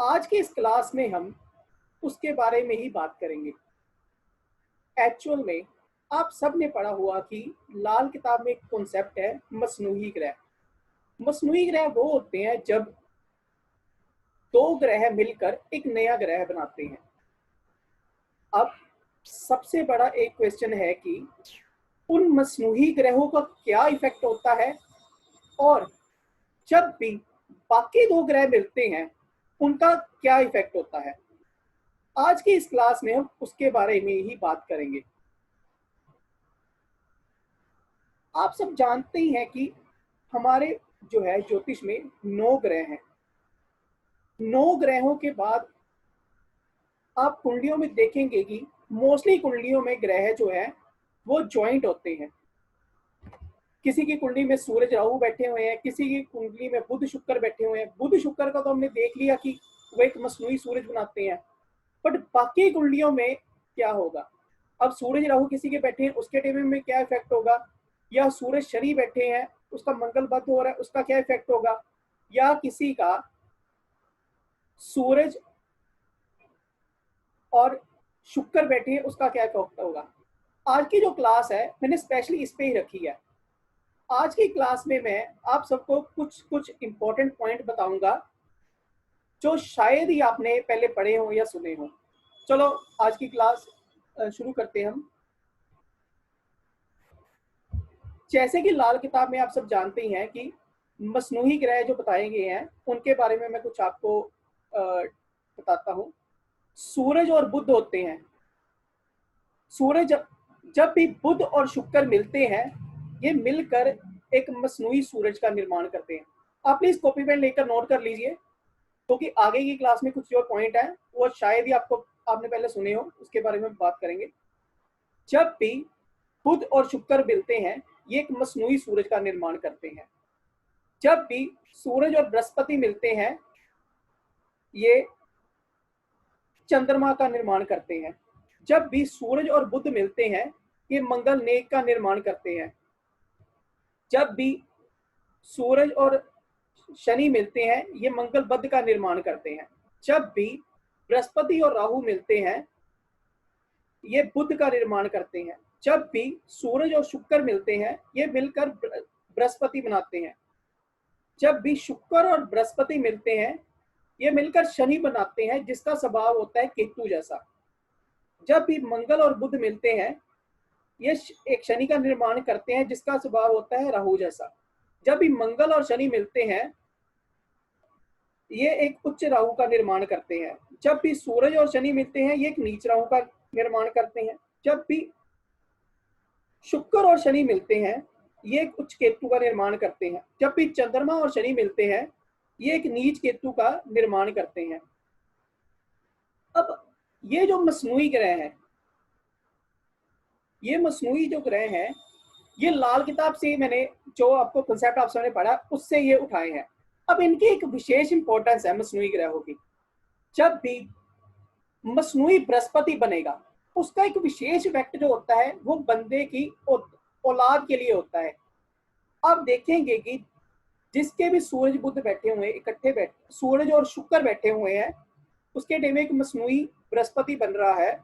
आज के इस क्लास में हम उसके बारे में ही बात करेंगे। एक्चुअल में आप सब ने पढ़ा हुआ कि लाल किताब में एक कॉन्सेप्ट है मसनूही ग्रह। मसनूही ग्रह वो होते हैं जब दो ग्रह मिलकर एक नया ग्रह बनाते हैं। अब सबसे बड़ा एक क्वेश्चन है कि उन मसनूही ग्रहों का क्या इफेक्ट होता है और जब भी बाकी दो ग्रह मिलते हैं उनका क्या इफेक्ट होता है। आज की इस क्लास में हम उसके बारे में ही बात करेंगे। आप सब जानते ही हैं कि हमारे जो है ज्योतिष में 9 ग्रह हैं। 9 ग्रहों के बाद आप कुंडलियों में देखेंगे कि मोस्टली कुंडलियों में ग्रह जो है वो ज्वाइंट होते हैं। किसी की कुंडली में सूरज राहु बैठे हुए हैं, किसी की कुंडली में बुध शुक्र बैठे हुए हैं। बुध शुक्र का तो हमने देख लिया कि वो एक मसनूई सूरज बनाते हैं, बट बाकी कुंडलियों में क्या होगा। अब सूरज राहु किसी के बैठे हैं, उसके टेबल में क्या इफेक्ट होगा, या सूरज शनि बैठे हैं, उसका मंगल बद हो रहा है, उसका क्या इफेक्ट होगा, या किसी का सूरज और शुक्र बैठे हैं, उसका क्या इफेक्ट होगा। आज की जो क्लास है मैंने स्पेशली इस पे ही रखी है। आज की क्लास में मैं आप सबको कुछ कुछ इंपॉर्टेंट पॉइंट बताऊंगा जो शायद ही आपने पहले पढ़े हो या सुने हो। चलो आज की क्लास शुरू करते हैं हम। जैसे कि लाल किताब में आप सब जानते ही हैं कि मसनूही ग्रह जो बताए गए हैं उनके बारे में मैं कुछ आपको बताता हूँ। सूरज और बुध होते हैं। सूरज जब भी बुध और शुक्र मिलते हैं ये मिलकर एक मसनूई सूरज का निर्माण करते हैं। आप प्लीज कॉपी पेन लेकर नोट कर लीजिए, क्योंकि आगे की क्लास में कुछ जो पॉइंट है वो शायद ही आपने पहले सुने हो, उसके बारे में बात करेंगे। जब भी बुध और शुक्र मिलते हैं ये एक मसनूई सूरज का निर्माण करते हैं। जब भी सूरज और बृहस्पति मिलते हैं ये चंद्रमा का निर्माण करते हैं। जब भी सूरज और बुध मिलते हैं ये मंगल नेक का निर्माण करते हैं। जब भी सूरज और शनि मिलते हैं ये मंगल बद का निर्माण करते हैं। जब भी बृहस्पति और राहु मिलते हैं ये बुध का निर्माण करते हैं। जब भी सूरज और शुक्र मिलते हैं ये मिलकर बृहस्पति बनाते हैं। जब भी शुक्र और बृहस्पति मिलते हैं ये मिलकर शनि बनाते हैं जिसका स्वभाव होता है केतु जैसा। जब भी मंगल और बुध मिलते हैं ये एक शनि का निर्माण करते हैं जिसका स्वभाव होता है राहु जैसा। जब भी मंगल और शनि मिलते हैं ये एक उच्च राहु का निर्माण करते हैं। जब भी सूरज और शनि मिलते हैं ये एक नीच राहु का निर्माण करते हैं। जब भी शुक्र और शनि मिलते हैं ये एक उच्च केतु का निर्माण करते हैं। जब भी चंद्रमा और शनि मिलते हैं ये एक नीच केतु का निर्माण करते हैं। अब ये जो मसनूई ग्रह है, ये मसनूई जो ग्रह है ये लाल किताब से मैंने जो आपको कंसेप्ट आप सबने पढ़ा उससे ये उठाए हैं। अब इनकी एक विशेष इंपॉर्टेंस है मसनूई ग्रहों की। जब भी मसनूई बृहस्पति बनेगा उसका एक विशेष इफेक्ट जो होता है वो बंदे की औलाद के लिए होता है। आप देखेंगे कि जिसके भी सूरज बुध बैठे हुए इकट्ठे बैठे, सूरज और शुक्र बैठे हुए हैं, उसके डे में एक मसनूई बृहस्पति बन रहा है,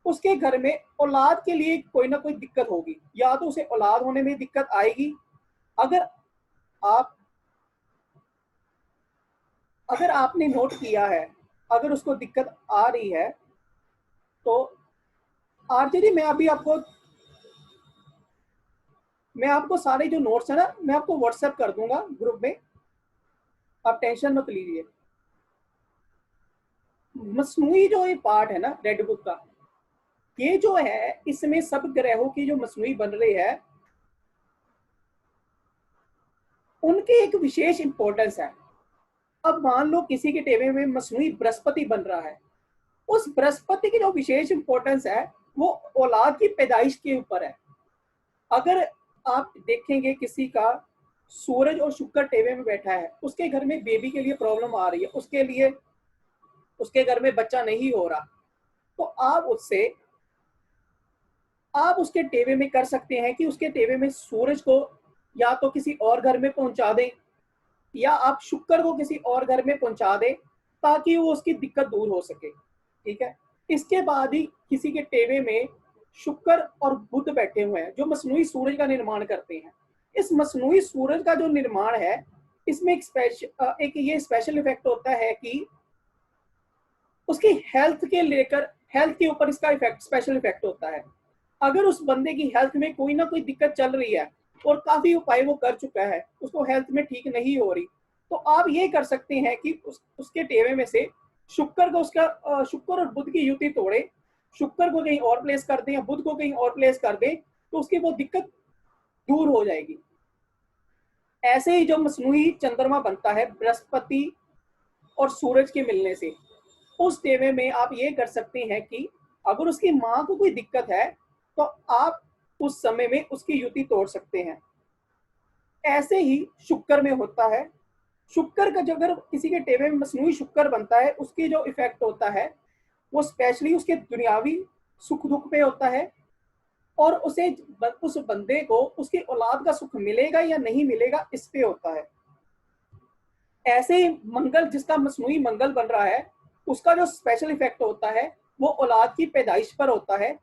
उसके घर में औलाद के लिए कोई ना कोई दिक्कत होगी। या तो उसे औलाद होने में दिक्कत आएगी, अगर आपने नोट किया है, अगर उसको दिक्कत आ रही है तो आरजे जी मैं आपको सारे जो नोट्स है ना मैं आपको व्हाट्सएप कर दूंगा ग्रुप में, आप टेंशन मत लीजिए। मसनूई जो ये पार्ट है ना रेड बुक का, ये जो है इसमें सब ग्रहों की जो मसनूई बन रही है उनकी एक विशेष इंपॉर्टेंस है। अब मान लो किसी के टेबल में मसनूई बृहस्पति बन रहा है, उस बृहस्पति की जो विशेष इंपॉर्टेंस है वो औलाद की पैदाइश के ऊपर है। अगर आप देखेंगे किसी का सूरज और शुक्र टेबल में बैठा है, उसके घर में बेबी के लिए प्रॉब्लम आ रही है, उसके घर में बच्चा नहीं हो रहा, तो आप उसके टेबल में कर सकते हैं कि उसके टेबल में सूरज को या तो किसी और घर में पहुंचा दें या आप शुक्र को किसी और घर में पहुंचा दें ताकि वो उसकी दिक्कत दूर हो सके। ठीक है, इसके बाद ही किसी के टेवे में शुक्र और बुध बैठे हुए हैं जो मसनूई सूरज का निर्माण करते हैं। इस मसनूई सूरज का जो निर्माण है, इसमें एक ये स्पेशल इफेक्ट होता है कि उसकी हेल्थ के ऊपर इसका इफेक्ट, स्पेशल इफेक्ट होता है। अगर उस बंदे की हेल्थ में कोई ना कोई दिक्कत चल रही है और काफी उपाय वो कर चुका है, उसको हेल्थ में ठीक नहीं हो रही, तो आप ये कर सकते हैं कि उसके टेवे में से शुक्र और बुध की युति तोड़े, शुक्र को कहीं और प्लेस कर दें या बुध को कहीं और प्लेस कर दें, तो उसकी वो दिक्कत दूर हो जाएगी। ऐसे ही जो मसनूई चंद्रमा बनता है बृहस्पति और सूरज के मिलने से, उस टेवे में आप ये कर सकते हैं कि अगर उसकी मां को कोई दिक्कत है तो आप उस समय में उसकी युति तोड़ सकते हैं। ऐसे ही शुक्र में होता है। शुक्र का जो, अगर किसी के टेवे में मसनूई शुक्र बनता है, उसकी जो इफेक्ट होता है वो स्पेशली उसके दुनियावी सुख दुख पे होता है, और उस बंदे को उसकी औलाद का सुख मिलेगा या नहीं मिलेगा इस पे होता है। ऐसे ही मंगल, जिसका मसनूई मंगल बन रहा है, उसका जो स्पेशल इफेक्ट होता है वो औलाद की पैदाइश पर होता है।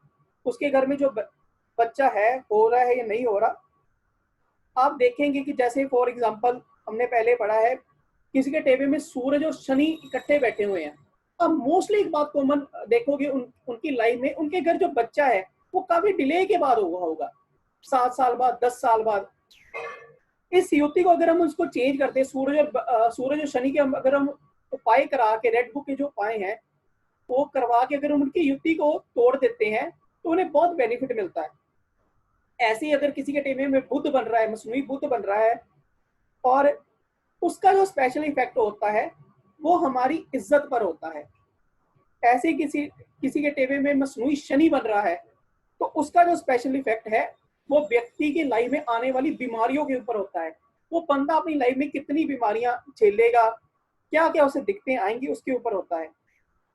उसके घर में जो बच्चा है, हो रहा है या नहीं हो रहा, आप देखेंगे कि जैसे फॉर एग्जांपल हमने पहले पढ़ा है, किसी के टेबल में सूरज और शनि इकट्ठे बैठे हुए हैं। अब मोस्टली एक बात कॉमन देखोगे उनकी लाइफ में, उनके घर जो बच्चा है वो काफी डिले के बाद हुआ होगा, 7 साल बाद, 10 साल बाद। इस युति को अगर हम उसको चेंज करते, सूरज और शनि के अगर हम उपाय करा के, रेड बुक के जो उपाय हैं वो करवा के अगर हम उनकी युति को तोड़ देते हैं तो उन्हें बहुत बेनिफिट मिलता है। ऐसे ही अगर किसी के टेबल में बुध बन रहा है, मसनूई बुध बन रहा है, और उसका जो स्पेशल इफेक्ट होता है वो हमारी इज्जत पर होता है। ऐसे किसी किसी के टेबल में मसनूई शनि बन रहा है तो उसका जो स्पेशल इफेक्ट है वो व्यक्ति की लाइफ में आने वाली बीमारियों के ऊपर होता है। वो बंदा अपनी लाइफ में कितनी बीमारियां झेलेगा, क्या क्या उसे दिक्कतें आएंगी, उसके ऊपर होता है।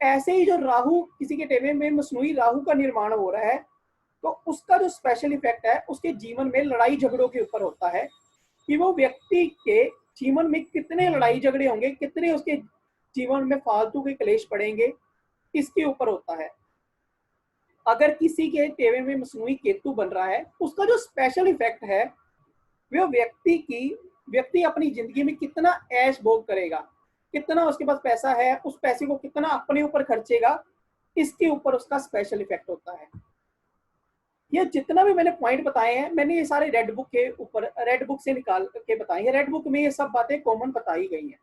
ऐसे ही जो राहु, किसी के टेबल में मसनूई राहु का निर्माण हो रहा है तो उसका जो स्पेशल इफेक्ट है उसके जीवन में लड़ाई झगड़ों के ऊपर होता है, कि वो व्यक्ति के जीवन में कितने लड़ाई झगड़े होंगे, कितने उसके जीवन में फालतू के क्लेश पड़ेंगे, इसके ऊपर होता है। अगर किसी के टेबल में मसनूई केतु बन रहा है, उसका जो स्पेशल इफेक्ट है वो व्यक्ति अपनी जिंदगी में कितना ऐश भोग करेगा, कितना उसके पास पैसा है, उस पैसे को कितना अपने ऊपर खर्चेगा, इसके ऊपर उसका स्पेशल इफेक्ट होता है। ये जितना भी मैंने पॉइंट बताए हैं, मैंने ये सारे रेड बुक के ऊपर, रेड बुक से निकाल के बताए हैं। रेड बुक में ये सब बातें कॉमन बताई गई हैं।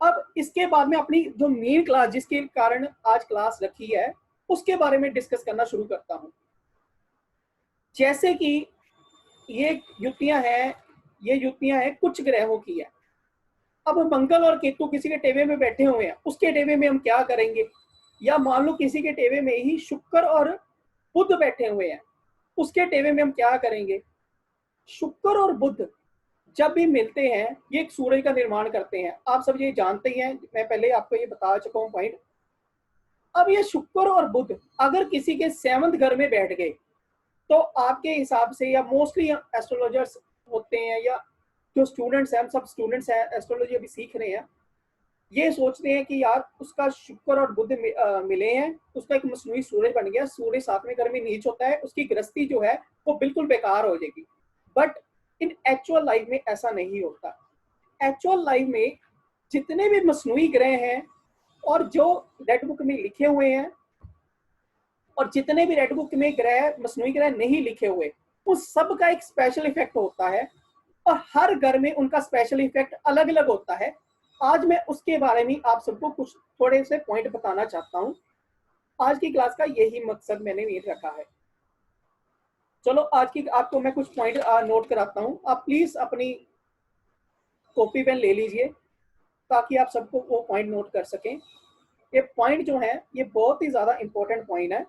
अब इसके बाद में अपनी जो मेन क्लास, जिसके कारण आज क्लास रखी है, उसके बारे में डिस्कस करना शुरू करता हूं। जैसे कि ये युतियां हैं कुछ ग्रहों की है। अब मंगल और केतु किसी के टेबे में बैठे हुए हैं, उसके टेबे में हम क्या करेंगे? या मान लो किसी के टेबे में ही शुक्र और बुध बैठे हुए हैं, उसके टेबे में हम क्या करेंगे? शुक्र और बुध जब भी मिलते हैं ये एक सूरज का निर्माण करते हैं, आप सब ये जानते ही हैं, मैं पहले आपको ये बता चुका हूं पॉइंट। अब ये शुक्र और बुध अगर किसी के 7th घर में बैठ गए तो आपके हिसाब से, या मोस्टली एस्ट्रोलॉजर्स होते हैं या जो स्टूडेंट्स हैं, हम सब स्टूडेंट्स हैं, एस्ट्रोलॉजी अभी सीख रहे हैं, ये सोचते हैं कि यार उसका शुक्र और बुध मिले हैं, उसका एक मसनूई सूरज बन गया, सूरज 7वें घर में नीच होता है, उसकी गृहस्थी जो है वो बिल्कुल बेकार हो जाएगी। बट इन एक्चुअल लाइफ में ऐसा नहीं होता। एक्चुअल लाइफ में जितने भी मसनूई ग्रह हैं और जो रेड बुक में लिखे हुए हैं, और जितने भी रेड बुक में ग्रह, मसनूई ग्रह नहीं लिखे हुए, उस सब का एक स्पेशल इफेक्ट होता है, और हर घर में उनका स्पेशल इफेक्ट अलग अलग होता है। आज मैं उसके बारे में आप सबको कुछ थोड़े से पॉइंट बताना चाहता हूं। आज की क्लास का यही मकसद मैंने ये रखा है। चलो आज की आपको मैं कुछ पॉइंट नोट कराता हूं। आप प्लीज अपनी कॉपी पेन ले लीजिए ताकि आप सबको वो पॉइंट नोट कर सकें। ये पॉइंट जो है ये बहुत ही ज्यादा इंपॉर्टेंट पॉइंट है,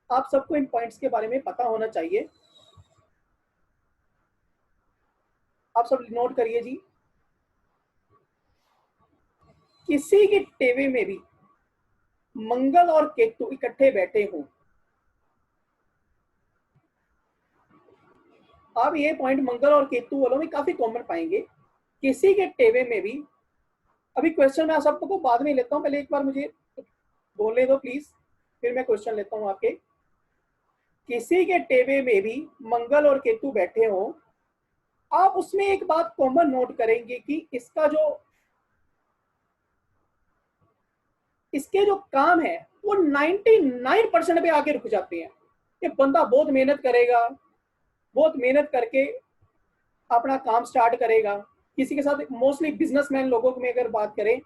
आप सबको इन पॉइंट्स के बारे में पता होना चाहिए। आप सब नोट करिए जी। किसी के टेबे में भी मंगल और केतु इकट्ठे बैठे हों, आप ये पॉइंट मंगल और केतु वालों में काफी कॉमन पाएंगे। किसी के टेबे में भी अभी क्वेश्चन मैं आप सबको बाद में लेता हूँ, पहले एक बार मुझे बोलने दो प्लीज, फिर मैं क्वेश्चन लेता हूँ आपके। किसी के टेबे में भी मंगल और केतु बैठे हो, आप उसमें एक बात कॉमन नोट करेंगे कि इसके जो काम है वो 99% पे आके रुक जाते हैं। ये बंदा बहुत मेहनत करेगा, बहुत मेहनत करके अपना काम स्टार्ट करेगा। किसी के साथ मोस्टली बिजनेसमैन लोगों में अगर बात करें,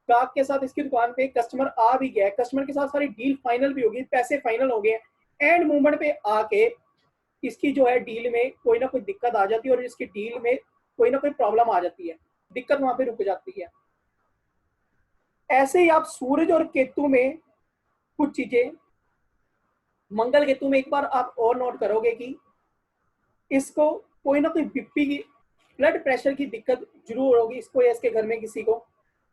ग्राहक के साथ इसकी दुकान पे कस्टमर आ भी गया, कस्टमर के साथ सारी डील फाइनल भी होगी, पैसे फाइनल हो गए, एंड मूवमेंट पे आके इसकी जो है डील में कोई ना कोई दिक्कत आ जाती है और इसकी डील में कोई ना कोई प्रॉब्लम आ जाती है, दिक्कत वहां पे रुक जाती है। ऐसे ही आप सूरज और केतु में कुछ चीजें, मंगल केतु में एक बार आप और नोट करोगे कि इसको कोई ना कोई बीपी की, ब्लड प्रेशर की दिक्कत जरूर होगी इसको, या इसके घर में किसी को,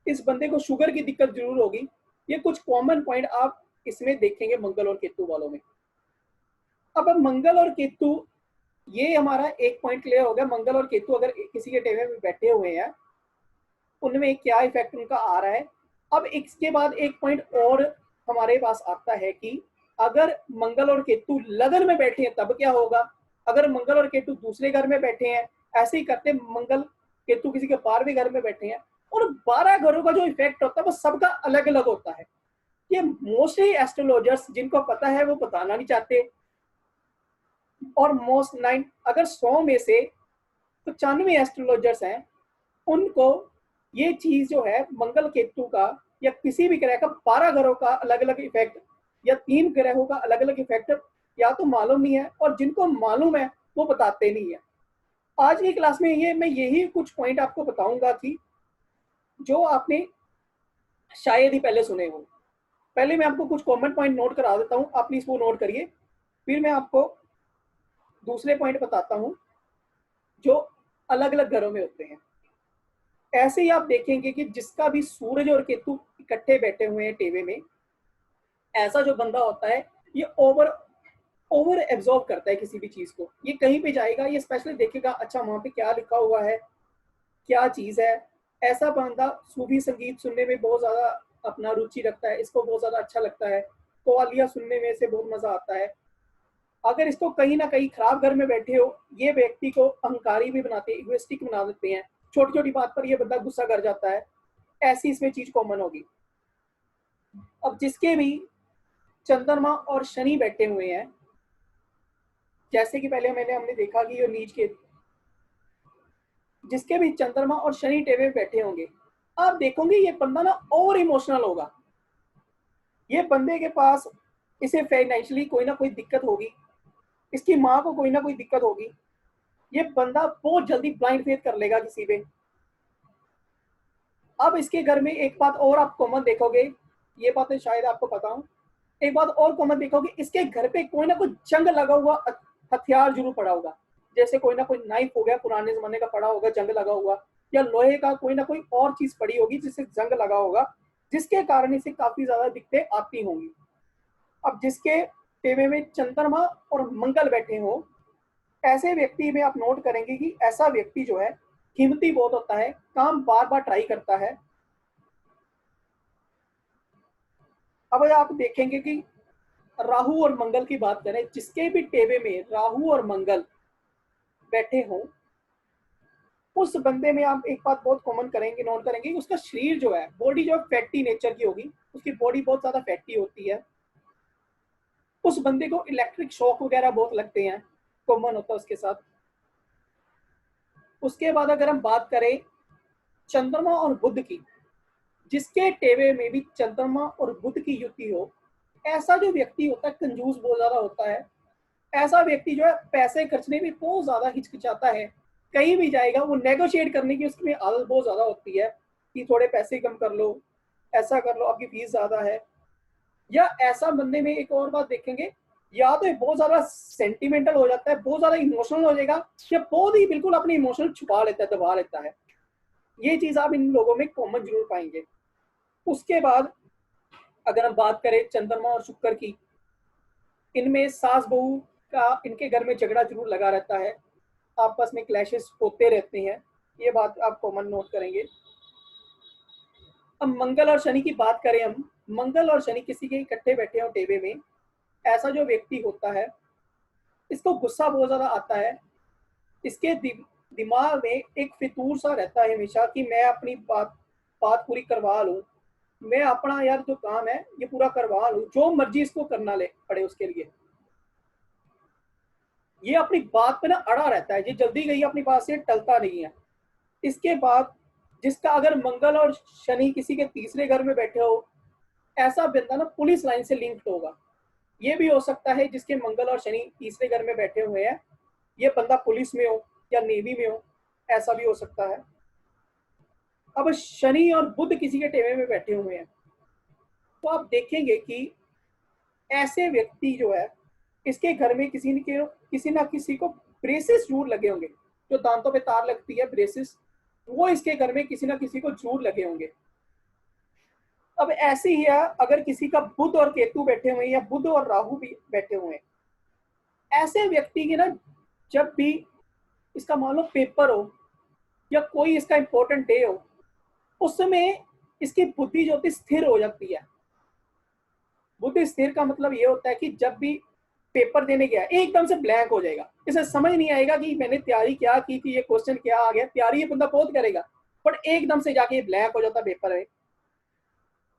इस बंदे को शुगर की दिक्कत जरूर होगी। ये कुछ कॉमन पॉइंट आप इसमें देखेंगे मंगल और केतु वालों में। अब मंगल और केतु, ये हमारा एक पॉइंट क्लियर हो गया। मंगल और केतु अगर किसी के टेबल में बैठे हुए हैं, उनमें क्या इफेक्ट उनका आ रहा है। अब इसके बाद एक पॉइंट और हमारे पास आता है कि अगर मंगल और केतु लगन में बैठे हैं तब क्या होगा। अगर मंगल और केतु दूसरे घर में बैठे हैं, ऐसे ही करते मंगल केतु किसी के 12वें घर में बैठे हैं, और 12 घरों का जो इफेक्ट होता है वो सबका अलग अलग होता है। ये मोस्टली एस्ट्रोलॉजर्स जिनको पता है वो बताना नहीं चाहते, और मोस्ट 9 अगर 100 में से 95 एस्ट्रोलॉजर्स हैं, उनको ये चीज जो है मंगल केतु का या किसी भी ग्रह का 12 ग्रहों का अलग अलग इफेक्ट या 3 ग्रहों का अलग अलग इफेक्ट या तो मालूम नहीं है, और जिनको मालूम है वो बताते नहीं है। आज की क्लास में ये मैं यही कुछ पॉइंट आपको बताऊंगा कि जो आपने शायद ही पहले सुने हो। पहले मैं आपको कुछ कॉमन पॉइंट नोट करा देता हूँ, आप प्लीज वो नोट करिए, फिर मैं आपको दूसरे पॉइंट बताता हूँ जो अलग अलग घरों में होते हैं। ऐसे ही आप देखेंगे कि जिसका भी सूरज और केतु इकट्ठे बैठे हुए हैं टेबे में, ऐसा जो बंदा होता है ये ओवर ओवर एब्जॉर्ब करता है किसी भी चीज को। ये कहीं पे जाएगा, ये स्पेशली देखेगा अच्छा वहां पे क्या लिखा हुआ है, क्या चीज है। ऐसा बंदा सूफी संगीत सुनने में बहुत ज्यादा अपना रुचि रखता है, इसको बहुत ज्यादा अच्छा लगता है, कव्वालियां सुनने में से बहुत मजा आता है। अगर इसको कहीं ना कहीं खराब घर में बैठे हो, ये व्यक्ति को अहंकारी भी बनाते हैं, इगोइस्टिक बना देते हैं, छोटी छोटी बात पर ये बंदा गुस्सा कर जाता है। ऐसी इसमें चीज कॉमन होगी। अब जिसके भी चंद्रमा और शनि बैठे हुए हैं, जैसे कि पहले हमने देखा कि ये नीच के, जिसके भी चंद्रमा और शनि टेबल बैठे होंगे, आप देखोगे ये बंदा ना और इमोशनल होगा। ये बंदे के पास, इसे फाइनेंशियली कोई ना कोई दिक्कत होगी, इसकी माँ को कोई ना कोई दिक्कत होगी, ये बंदा बहुत जल्दी ब्लाइंड फेथ कर लेगा किसी पे। अब इसके घर में एक बात और आप कॉमन देखोगे, ये बातें शायद आपको पता हो, एक बात और कॉमन देखोगे, इसके घर पे कोई ना कोई जंग लगा हुआ हथियार जरूर पड़ा होगा। जैसे कोई ना कोई नाइफ हो गया, पुराने जमाने का पड़ा होगा जंग लगा हुआ, या लोहे का कोई ना कोई और चीज पड़ी होगी जिससे जंग लगा होगा, जिसके कारण इसे काफी ज्यादा दिक्कतें आती होंगी। अब जिसके टेबे में चंद्रमा और मंगल बैठे हो, ऐसे व्यक्ति में आप नोट करेंगे कि ऐसा व्यक्ति जो है हिम्मती बहुत होता है, काम बार बार ट्राई करता है। अब आप देखेंगे कि राहु और मंगल की बात करें, जिसके भी टेबे में राहु और मंगल बैठे हों, उस बंदे में आप एक बात बहुत कॉमन करेंगे, नोट करेंगे, उसका शरीर जो है, बॉडी जो है फैटी नेचर की होगी, उसकी बॉडी बहुत ज्यादा फैटी होती है। उस बंदे को इलेक्ट्रिक शॉक वगैरह बहुत लगते हैं, कॉमन होता है उसके साथ। उसके बाद अगर हम बात करें चंद्रमा और बुध की, जिसके टेबे में भी चंद्रमा और बुध की युति हो, ऐसा जो व्यक्ति होता है कंजूस बहुत ज्यादा होता है। ऐसा व्यक्ति जो है पैसे खर्चने में बहुत ज्यादा हिचकिचाता है, कहीं भी जाएगा वो नेगोशिएट करने की उसमें आदत बहुत ज्यादा होती है कि थोड़े पैसे कम कर लो, ऐसा कर लो, आपकी फीस ज्यादा है। या ऐसा बंदे में एक और बात देखेंगे, या तो बहुत ज्यादा सेंटिमेंटल हो जाता है, बहुत ज्यादा इमोशनल हो जाएगा, या बहुत ही बिल्कुल अपने इमोशनल छुपा लेता है, दबा लेता है। ये चीज आप इन लोगों में कॉमन जरूर पाएंगे। उसके बाद अगर हम बात करें चंद्रमा और शुक्र की, इनमें सास बहू का इनके घर में झगड़ा जरूर लगा रहता है, आपस में क्लैशेस होते रहते हैं, ये बात आप कॉमन नोट करेंगे। अब मंगल और शनि की बात करें हम, मंगल और शनि किसी के इकट्ठे बैठे हो टेबे में, ऐसा जो व्यक्ति होता है इसको गुस्सा बहुत ज्यादा आता है। इसके दिमाग में एक फितूर सा रहता है हमेशा कि मैं अपनी बात बात पूरी करवा लूं, मैं अपना यार जो काम है ये पूरा करवा लूं, जो मर्जी इसको करना ले पड़े उसके लिए। ये अपनी बात पे ना अड़ा रहता है, ये जल्दी गई अपनी बात से टलता नहीं है। इसके बाद जिसका अगर मंगल और शनि किसी के तीसरे घर में बैठे हो, ऐसा बंदा ना पुलिस लाइन से लिंक्ड होगा। ये भी हो सकता है जिसके मंगल और शनि तीसरे घर में बैठे हुए हैं ये बंदा पुलिस में हो या नेवी में हो, ऐसा भी हो सकता है। अब शनि और बुध किसी के टेबे में बैठे हुए हैं तो आप देखेंगे कि ऐसे व्यक्ति जो है इसके घर में किसी ना किसी को ब्रेसेस जरूर लगे होंगे, जो दांतों पे तार लगती है ब्रेसेस, वो इसके घर में किसी ना किसी को जरूर लगे होंगे। अब ऐसे ही है अगर किसी का बुध और केतु बैठे हुए हैं या बुध और राहु भी बैठे हुए हैं, ऐसे व्यक्ति की ना जब भी इसका मान लो पेपर हो या कोई इसका इंपॉर्टेंट डे हो, उस समय इसकी बुद्धि जो होती स्थिर हो जाती है। बुद्धि स्थिर का मतलब ये होता है कि जब भी पेपर देने गया एकदम से ब्लैंक हो जाएगा, इसे समझ नहीं आएगा कि मैंने तैयारी क्या की थी, ये क्वेश्चन क्या आ गया। तैयारी ये बंदा बहुत करेगा बट एकदम से जाके ब्लैंक हो जाता पेपर में।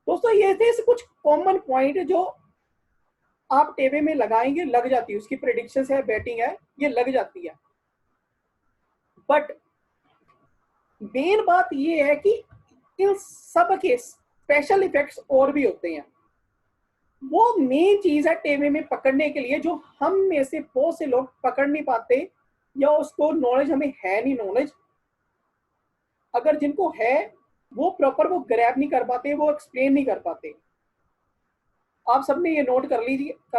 दोस्तों ये थे कुछ कॉमन पॉइंट जो आप टेबे में लगाएंगे लग जाती है, उसकी प्रेडिक्शन है, बैटिंग है, ये लग जाती है। बट मेन बात ये है कि इन सब के स्पेशल इफेक्ट्स और भी होते हैं। वो मेन चीज है टेबे में पकड़ने के लिए, जो हम में से बहुत से लोग पकड़ नहीं पाते या उसको नॉलेज हमें है नहीं। नॉलेज अगर जिनको है वो प्रॉपर वो ग्रैब नहीं कर पाते, वो एक्सप्लेन नहीं कर पाते। आप सबने ये नोट कर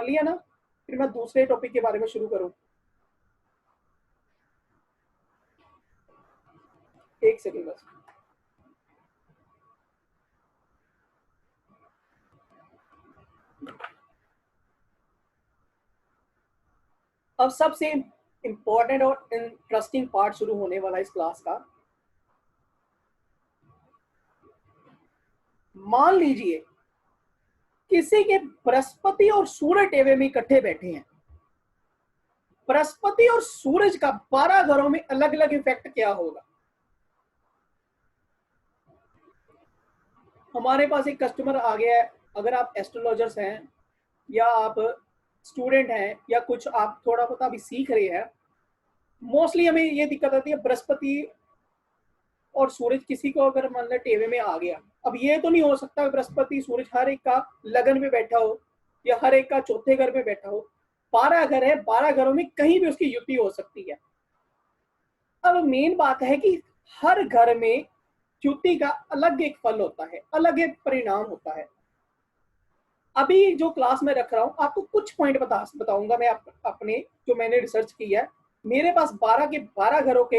लिया ना? फिर मैं दूसरे टॉपिक के बारे में शुरू करूं। एक सेकेंड बस। अब सबसे इंपॉर्टेंट और इंटरेस्टिंग पार्ट शुरू होने वाला इस क्लास का। मान लीजिए किसी के बृहस्पति और सूर्य टेबे में इकट्ठे बैठे हैं। बृहस्पति और सूरज का 12 घरों में अलग अलग इफेक्ट क्या होगा? हमारे पास एक कस्टमर आ गया है, अगर आप एस्ट्रोलॉजर्स हैं या आप स्टूडेंट हैं या कुछ आप थोड़ा बहुत अभी सीख रहे हैं, मोस्टली हमें ये दिक्कत आती है बृहस्पति और सूरज किसी को अगर मान लो टेवे में आ गया। अब ये तो नहीं हो सकता बृहस्पति सूरज हर एक का लगन में बैठा हो या हर एक का चौथे घर में बैठा हो। 12 घर है, 12 घरों में कहीं भी उसकी युति हो सकती है। अब मेन बात है कि हर घर में युति का अलग एक फल होता है, अलग एक परिणाम होता है। अभी जो क्लास में रख रहा हूं आपको कुछ पॉइंट बताऊंगा मैं अपने जो मैंने रिसर्च की है। मेरे पास 12 के 12 घरों के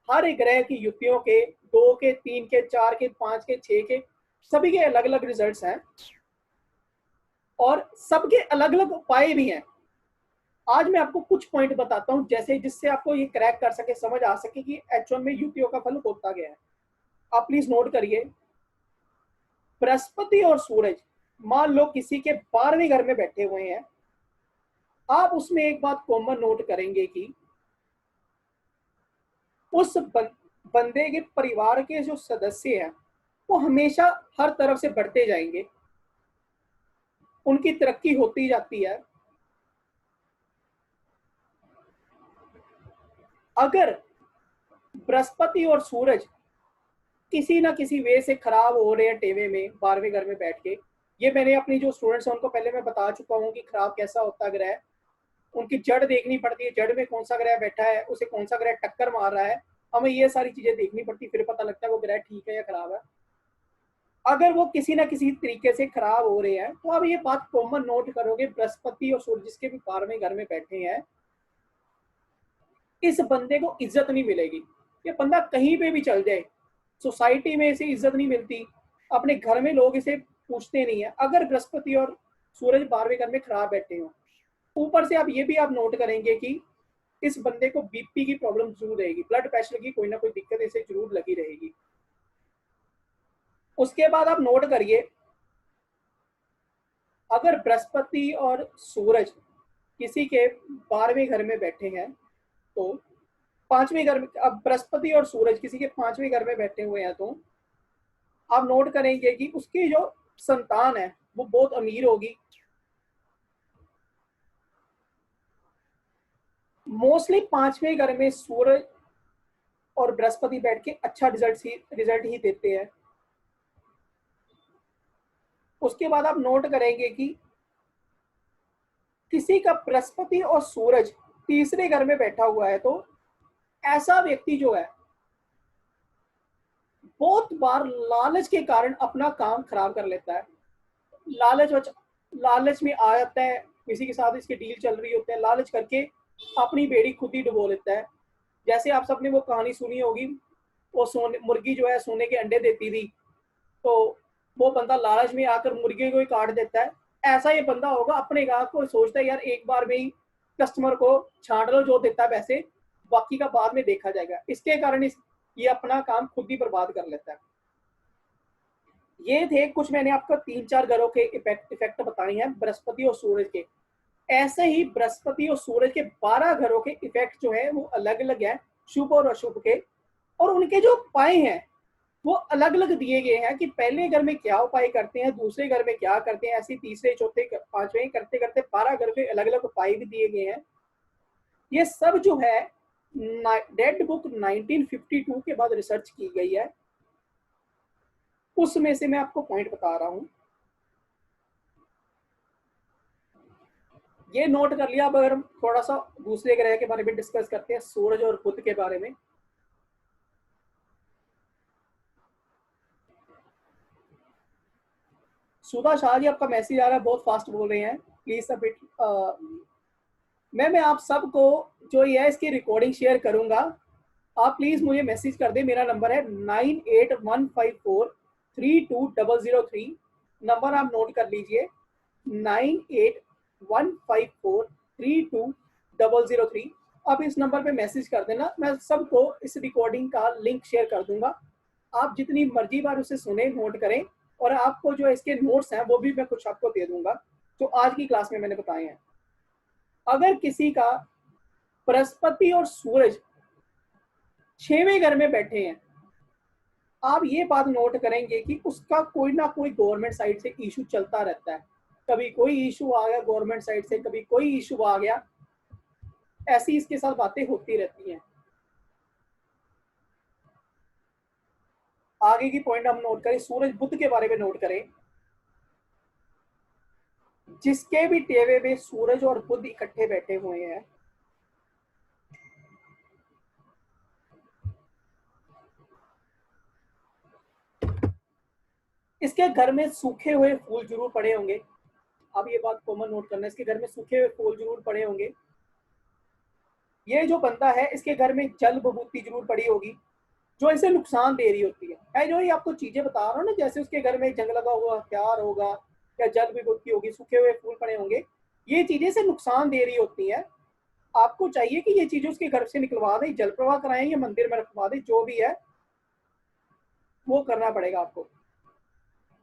हर एक ग्रह की युतियों के 2 के 3 के 4 के 5 के 6 के सभी के अलग अलग रिजल्ट्स हैं और सबके अलग अलग उपाय भी हैं। आज मैं आपको कुछ पॉइंट बताता हूं जैसे जिससे आपको ये क्रैक कर सके, समझ आ सके कि एक्चुअल में युतियों का फल होता गया है। आप प्लीज नोट करिए। बृहस्पति और सूरज मान लो किसी के 12वें घर में बैठे हुए हैं, आप उसमें एक बात कॉमन नोट करेंगे कि उस बंदे के परिवार के जो सदस्य हैं वो हमेशा हर तरफ से बढ़ते जाएंगे, उनकी तरक्की होती जाती है। अगर बृहस्पति और सूरज किसी ना किसी वे से खराब हो रहे हैं टेवे में 12वें घर में बैठ के, ये मैंने अपनी जो स्टूडेंट्स हैं उनको पहले मैं बता चुका हूँ कि खराब कैसा होता ग्रह। उनकी जड़ देखनी पड़ती है, जड़ में कौन सा ग्रह बैठा है, उसे कौन सा ग्रह टक्कर मार रहा है, हमें ये सारी चीजें देखनी पड़ती, फिर पता लगता है वो ग्रह ठीक है या खराब है। अगर वो किसी ना किसी तरीके से खराब हो रहे हैं तो आप ये बात कॉमन नोट करोगे, बृहस्पति और सूर्य जिसके भी 12वें घर में बैठे हैं, इस बंदे को इज्जत नहीं मिलेगी। ये बंदा कहीं पे भी चल जाए, सोसाइटी में इसे इज्जत नहीं मिलती, अपने घर में लोग इसे पूछते नहीं है अगर बृहस्पति और सूरज 12वें घर में खराब बैठे हो। ऊपर से आप ये भी आप नोट करेंगे कि इस बंदे को बीपी की प्रॉब्लम जरूर रहेगी, ब्लड प्रेशर की कोई ना कोई दिक्कत इसे जरूर लगी रहेगी। उसके बाद आप नोट करिए, अगर बृहस्पति और सूरज किसी के 12वें घर में बैठे हैं तो 5वें घर में, अब बृहस्पति और सूरज किसी के 5वें घर में बैठे हुए हैं तो आप नोट करेंगे कि उसकी जो संतान है वो बहुत अमीर होगी। मोस्टली 5वें घर में सूरज और बृहस्पति बैठ के अच्छा रिजल्ट ही देते हैं। उसके बाद आप नोट करेंगे कि किसी का बृहस्पति और सूरज तीसरे घर में बैठा हुआ है तो ऐसा व्यक्ति जो है बहुत बार लालच के कारण अपना काम खराब कर लेता है। लालच में आ जाता है, किसी के साथ इसके डील चल रही होते हैं, लालच करके अपनी बेड़ी खुद ही डुबो लेता है। जैसे आप सबने वो कहानी सुनी होगी, वो सोने मुर्गी जो है सोने के अंडे देती थी, तो वो बंदा लालच में आकर मुर्गी को ही काट देता है। ऐसा ये बंदा होगा, अपने ग्राहक को सोचता है यार एक बार में ही कस्टमर को छांट लो, जो देता है पैसे, बाकी का बाद में देखा जाएगा। इसके कारण ये अपना काम खुद ही बर्बाद कर लेता है। ये थे कुछ, मैंने आपको 3-4 घरों के इफेक्ट बताए हैं बृहस्पति और सूरज के। ऐसे ही बृहस्पति और सूरज के 12 घरों के इफेक्ट जो है वो अलग अलग है, शुभ और अशुभ के, और उनके जो उपाय हैं वो अलग अलग दिए गए हैं कि पहले घर में क्या उपाय करते हैं, दूसरे घर में क्या करते हैं, ऐसे तीसरे चौथे पांचवें करते करते 12 घर के अलग अलग उपाय भी दिए गए हैं। ये सब जो है डेड बुक 1952 के बाद रिसर्च की गई है, उसमें से मैं आपको पॉइंट बता रहा हूं। ये नोट कर लिया। अब अगर हम थोड़ा सा दूसरे ग्रह के बारे में डिस्कस करते हैं, सूरज और बुध के बारे में। सुधा शाह जी, आपका मैसेज आ रहा है, बहुत फास्ट बोल रहे हैं, प्लीज सब मैं आप सबको जो ये है इसकी रिकॉर्डिंग शेयर करूंगा, आप प्लीज मुझे मैसेज कर दें। मेरा नंबर है 9815432003। नंबर आप नोट कर लीजिए, 9815432003। आप इस नंबर पे मैसेज कर देना, मैं सबको इस रिकॉर्डिंग का लिंक शेयर कर दूंगा। आप जितनी मर्जी बार उसे सुने, नोट करें, और आपको जो इसके नोट्स हैं वो भी मैं कुछ आपको दे दूंगा जो आज की क्लास में मैंने बताए हैं। अगर किसी का बृहस्पति और सूरज 6वें घर में बैठे हैं, आप ये बात नोट करेंगे कि उसका कोई ना कोई गवर्नमेंट साइड से इशू चलता रहता है। कभी कोई इशू आ गया गवर्नमेंट साइड से, कभी कोई इशू आ गया, ऐसी इसके साथ बातें होती रहती हैं। आगे की पॉइंट हम नोट करें, सूरज बुध के बारे में नोट करें। जिसके भी टेवे में सूरज और बुध इकट्ठे बैठे हुए हैं, इसके घर में सूखे हुए फूल जरूर पड़े होंगे। अब ये बात कॉमन नोट करना, इसके घर में सूखे हुए फूल जरूर पड़े होंगे। ये जो बंदा है इसके घर में जल विभूति जरूर पड़ी होगी जो इसे नुकसान दे रही होती है। जो ये आपको चीजें बता रहा हूँ ना, जैसे उसके घर में जंग लगा हुआ हथियार होगा या जल विभूति होगी, सूखे हुए फूल पड़े होंगे, ये चीजें से नुकसान दे रही होती हैं। आपको चाहिए कि ये चीजें उसके घर से निकलवा दें, जल प्रवाह कराएं या मंदिर में रखवा दें, जो भी है वो करना पड़ेगा आपको।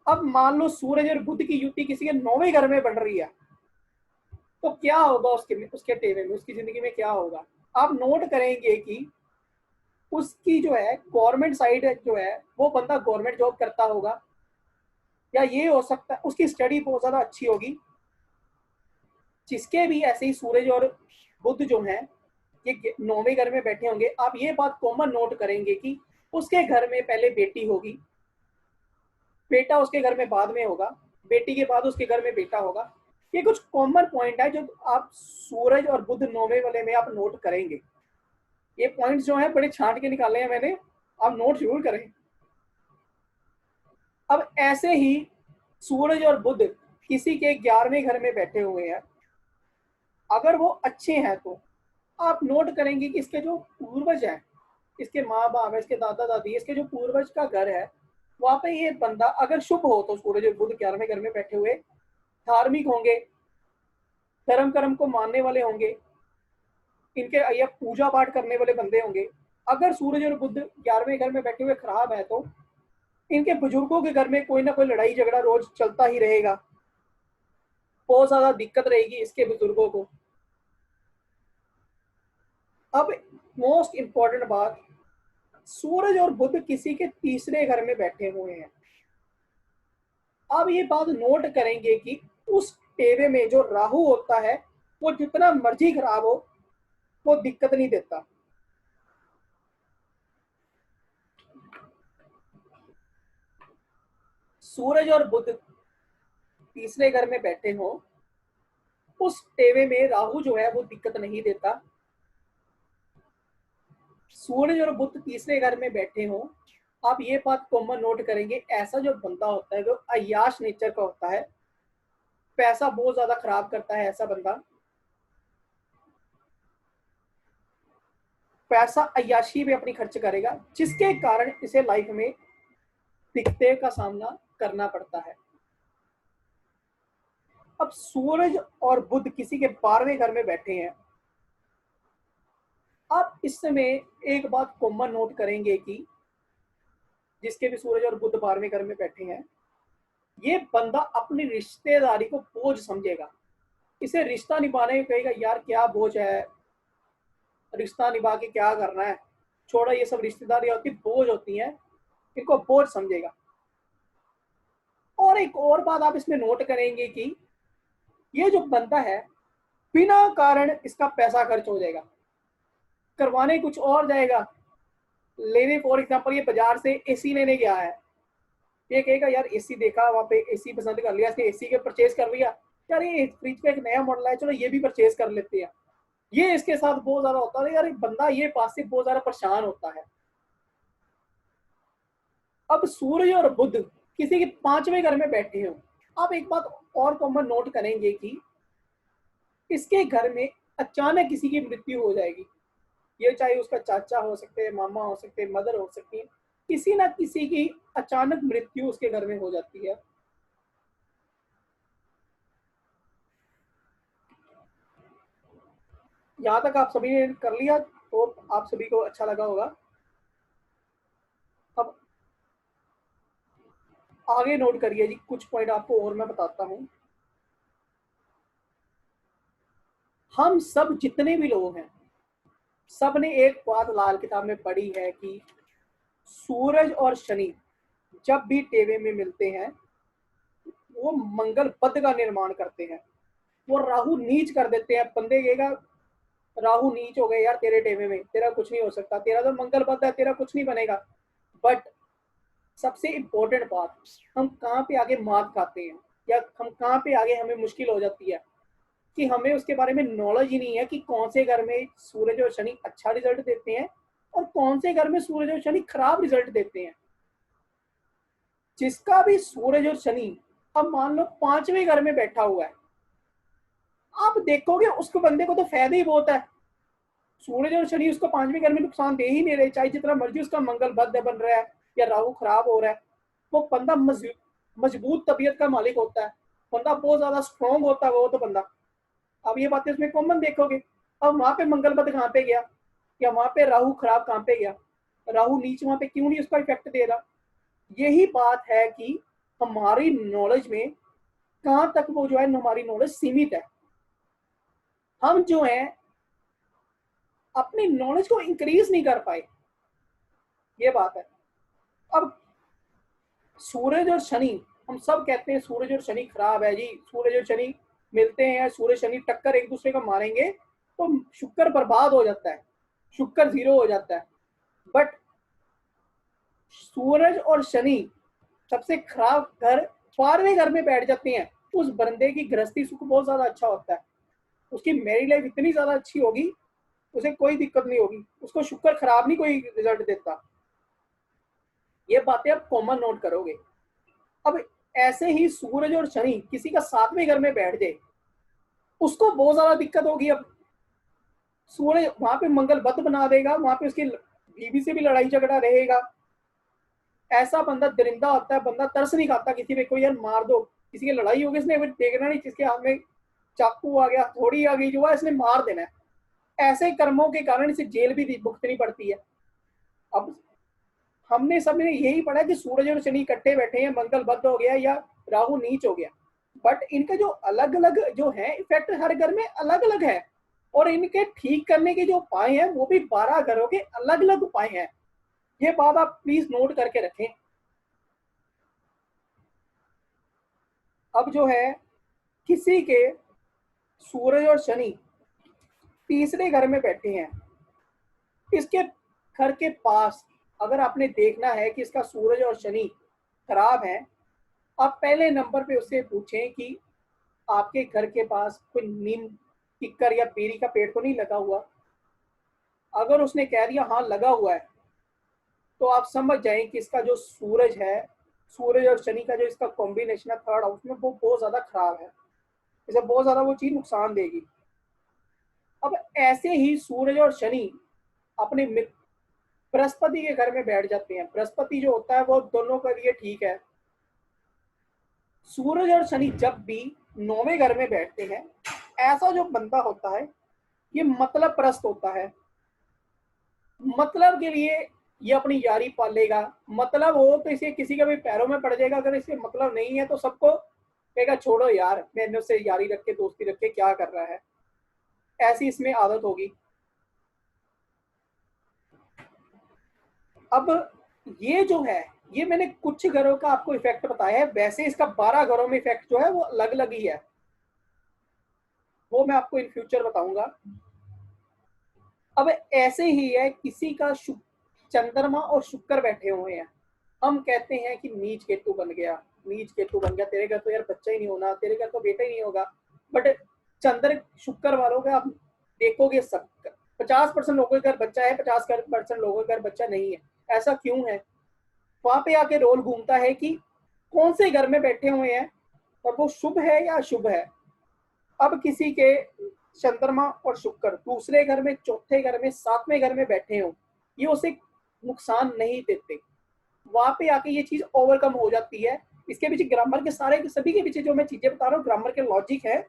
अब मान लो सूरज और बुध की युति किसी के 9वें घर में बन रही है, तो क्या होगा उसके टेवे में, उसकी जिंदगी में क्या होगा। आप नोट करेंगे कि उसकी जो है गवर्नमेंट साइड जो है वो बंदा गवर्नमेंट जॉब करता होगा, या ये हो सकता है उसकी स्टडी बहुत ज्यादा अच्छी होगी। जिसके भी ऐसे ही सूरज और बुध जो है ये 9वें घर में बैठे होंगे, आप ये बात कॉमन नोट करेंगे कि उसके घर में पहले बेटी होगी, बेटा उसके घर में बाद में होगा, बेटी के बाद उसके घर में बेटा होगा। ये कुछ कॉमन पॉइंट है जो आप सूरज और बुध 9वें वाले में आप नोट करेंगे। ये पॉइंट्स जो है बड़े छांट के निकाले हैं मैंने, आप नोट जरूर करें। अब ऐसे ही सूरज और बुध किसी के 11वें घर में बैठे हुए हैं, अगर वो अच्छे हैं तो आप नोट करेंगे कि इसके जो पूर्वज हैं, इसके माँ बाप है, इसके दादा दादी, इसके जो पूर्वज का घर है वहां पे ये बंदा अगर शुभ हो तो सूरज और बुध 11वें घर में बैठे हुए धार्मिक होंगे, धर्म कर्म को मानने वाले होंगे, इनके ये पूजा पाठ करने वाले बंदे होंगे। अगर सूरज और बुध 11वें घर में बैठे हुए खराब है तो इनके बुजुर्गों के घर में कोई ना कोई लड़ाई झगड़ा रोज चलता ही रहेगा, बहुत ज्यादा दिक्कत रहेगी इसके बुजुर्गों को। अब मोस्ट इंपॉर्टेंट बात, सूरज और बुध किसी के तीसरे घर में बैठे हुए हैं। अब ये बात नोट करेंगे कि उस टेरे में जो राहु होता है वो जितना मर्जी खराब हो वो दिक्कत नहीं देता। सूरज और बुध तीसरे घर में बैठे हो, उस टेवे में राहु जो है वो दिक्कत नहीं देता। सूरज और बुध तीसरे घर में बैठे हो, आप ये बात कॉमन नोट करेंगे, ऐसा जो बंदा होता है वो अय्याश नेचर का होता है, पैसा बहुत ज्यादा खराब करता है। ऐसा बंदा पैसा अय्याशी में अपनी खर्च करेगा, जिसके कारण इसे लाइफ में दिक्कतें का सामना करना पड़ता है। अब सूरज और बुध किसी के 12वें घर में बैठे हैं। आप इस समय एक बात कॉमन नोट करेंगे कि जिसके भी सूरज और बुध 12वें घर में बैठे हैं, ये बंदा अपनी रिश्तेदारी को बोझ समझेगा। इसे रिश्ता निभाने में कहेगा यार क्या बोझ है, रिश्ता निभा के क्या करना है, छोड़ा, ये सब रिश्तेदारी होती बोझ होती हैं, इनको बोझ समझेगा। और एक और बात आप इसमें नोट करेंगे कि ये जो बंदा है बिना कारण इसका पैसा खर्च हो जाएगा, करवाने कुछ और जाएगा, लेने फॉर एग्जाम्पल ये बाजार से एसी लेने गया है, ये कहेगा यार एसी देखा, वहां पे एसी पसंद कर लिया, इसने एसी के परचेज कर लिया, यार ये फ्रिज का एक नया मॉडल है, चलो ये भी परचेज कर लेते हैं। ये इसके साथ बहुत ज्यादा होता है यार, बंदा ये पास से बहुत ज्यादा परेशान होता है। अब सूर्य और बुध किसी के 5वें घर में बैठे हो, आप एक बात और कॉमन नोट करेंगे कि इसके घर में अचानक किसी की मृत्यु हो जाएगी। ये चाहे उसका चाचा हो सकते हैं, मामा हो सकते हैं, मदर हो सकती है, किसी ना किसी की अचानक मृत्यु उसके घर में हो जाती है। यहाँ तक आप सभी ने कर लिया तो आप सभी को अच्छा लगा होगा। अब आगे नोट करिए जी, कुछ पॉइंट आपको और मैं बताता हूं। हम सब जितने भी लोग हैं, सब ने एक बात लाल किताब में पढ़ी है कि सूरज और शनि जब भी टेवे में मिलते हैं वो मंगल पद का निर्माण करते हैं, वो राहु नीच कर देते हैं। बंदे कहेगा राहु नीच हो गए यार तेरे टेवे में, तेरा कुछ नहीं हो सकता, तेरा तो मंगल पद है, तेरा कुछ नहीं बनेगा। बट सबसे इंपॉर्टेंट बात, हम कहाँ पे आगे मात खाते हैं या हम कहाँ पे आगे हमें मुश्किल हो जाती है कि हमें उसके बारे में नॉलेज ही नहीं है कि कौन से घर में सूरज और शनि अच्छा रिजल्ट देते हैं और कौन से घर में सूरज और शनि खराब रिजल्ट देते हैं। जिसका भी सूरज और शनि अब मान लो 5वें घर में बैठा हुआ है, आप देखोगे उसको बंदे को तो फायदा ही बहुत है। सूरज और शनि उसको 5वें घर में नुकसान दे ही नहीं रहे, चाहे जितना मर्जी उसका मंगल बद बन रहा है या राहु खराब हो रहा है, वो बंदा मजबूत तबीयत का मालिक होता है, बंदा बहुत ज्यादा स्ट्रॉन्ग होता है वो तो बंदा। अब ये बातें उसमें कॉमन देखोगे। अब वहां पे मंगल बद कहाँ पे गया या वहां पे राहु खराब कहाँ पे गया, राहु नीच वहां पे क्यों नहीं उसका इफेक्ट दे रहा। यही बात है कि हमारी नॉलेज में कहाँ तक वो जो है हमारी नॉलेज सीमित है। हम जो है अपनी नॉलेज को इंक्रीज नहीं कर पाए, ये बात है। अब सूरज और शनि, हम सब कहते हैं सूरज और शनि खराब है जी, सूरज और शनि मिलते हैं, सूरज शनि टक्कर एक दूसरे का मारेंगे तो शुक्र बर्बाद हो जाता है, शुक्र जीरो हो जाता है। बट सूरज और शनि सबसे खराब घर 12वें घर में बैठ जाते हैं, उस बंदे की गृहस्थी सुख बहुत ज्यादा अच्छा होता है, उसकी मैरिड लाइफ इतनी ज्यादा अच्छी होगी, उसे कोई दिक्कत नहीं होगी, उसको शुक्र खराब नहीं कोई रिजल्ट देता। ये बातें आप कॉमन नोट करोगे। अब ऐसे ही सूरज और शनि किसी का 7वें घर में बैठ जाए, उसको बहुत ज्यादा दिक्कत होगी। अब सूरज वहां पे मंगल बद बना देगा, वहां पे उसकी बीवी से भी लड़ाई झगड़ा रहेगा। ऐसा बंदा दरिंदा होता है, बंदा तरस नहीं खाता किसी पे, कोई यार मार दो, किसी की लड़ाई होगी इसने देखना नहीं, जिसके हाथ में चाकू आ गया, थोड़ी आ गई, जो है इसने मार देना है। ऐसे कर्मों के कारण इसे जेल भी भुगतनी पड़ती है। अब हमने सबने यही पढ़ा कि सूरज और शनि इकट्ठे बैठे हैं, मंगल बद्ध हो गया या राहु नीच हो गया, बट इनका जो अलग अलग जो है इफेक्ट हर घर में अलग अलग है, और इनके ठीक करने के जो उपाय हैं वो भी 12 घरों के अलग अलग उपाय हैं। ये बात आप प्लीज नोट करके रखें। अब जो है किसी के सूरज और शनि तीसरे घर में बैठे हैं, इसके घर के पास अगर आपने देखना है कि इसका सूरज और शनि खराब है, आप पहले नंबर पे उससे पूछें कि आपके घर के पास कोई नीम, किक्कर या बेरी का पेड़ तो नहीं लगा हुआ। अगर उसने कह दिया हाँ लगा हुआ है, तो आप समझ जाएं कि इसका जो सूरज है, सूरज और शनि का जो इसका कॉम्बिनेशन है थर्ड हाउस में, वो बहुत ज्यादा खराब है, इसे बहुत ज्यादा वो चीज नुकसान देगी। अब ऐसे ही सूरज और शनि अपने बृहस्पति के घर में बैठ जाते हैं। बृहस्पति जो होता है वो दोनों के लिए ठीक है। सूरज और शनि जब भी 9वें घर में बैठते हैं, ऐसा जो बंदा होता है ये मतलब प्रस्त होता है, मतलब के लिए ये अपनी यारी पालेगा। मतलब हो तो इसे किसी के भी पैरों में पड़ जाएगा, अगर इसे मतलब नहीं है तो सबको कहेगा छोड़ो यार, मैंने उससे यारी रख के दोस्ती रख के क्या कर रहा है, ऐसी इसमें आदत होगी। अब ये जो है, ये मैंने कुछ घरों का आपको इफेक्ट बताया है, वैसे इसका 12 घरों में इफेक्ट जो है वो अलग अलग ही है, वो मैं आपको इन फ्यूचर बताऊंगा। अब ऐसे ही है किसी का चंद्रमा और शुक्र बैठे हुए हैं, हम कहते हैं कि नीच केतु बन गया, नीच केतु बन गया, तेरे घर तो यार बच्चा ही नहीं होना, तेरे घर तो बेटा ही नहीं होगा। बट चंद्र शुक्र वालों का आप देखोगे सब 50% लोगों के घर बच्चा है, 50% लोगों के घर बच्चा नहीं है। ऐसा क्यों है? वहां पे आके रोल घूमता है कि कौन से घर में बैठे हुए हैं और वो शुभ है या अशुभ है। अब किसी के चंद्रमा और शुक्र दूसरे घर में, चौथे घर में, 7वें घर में बैठे हो, ये उसे नुकसान नहीं देते, वहां पे आके ये चीज ओवरकम हो जाती है। इसके पीछे ग्रामर के सारे सभी के पीछे जो मैं चीजें बता रहा हूँ, ग्रामर के लॉजिक है,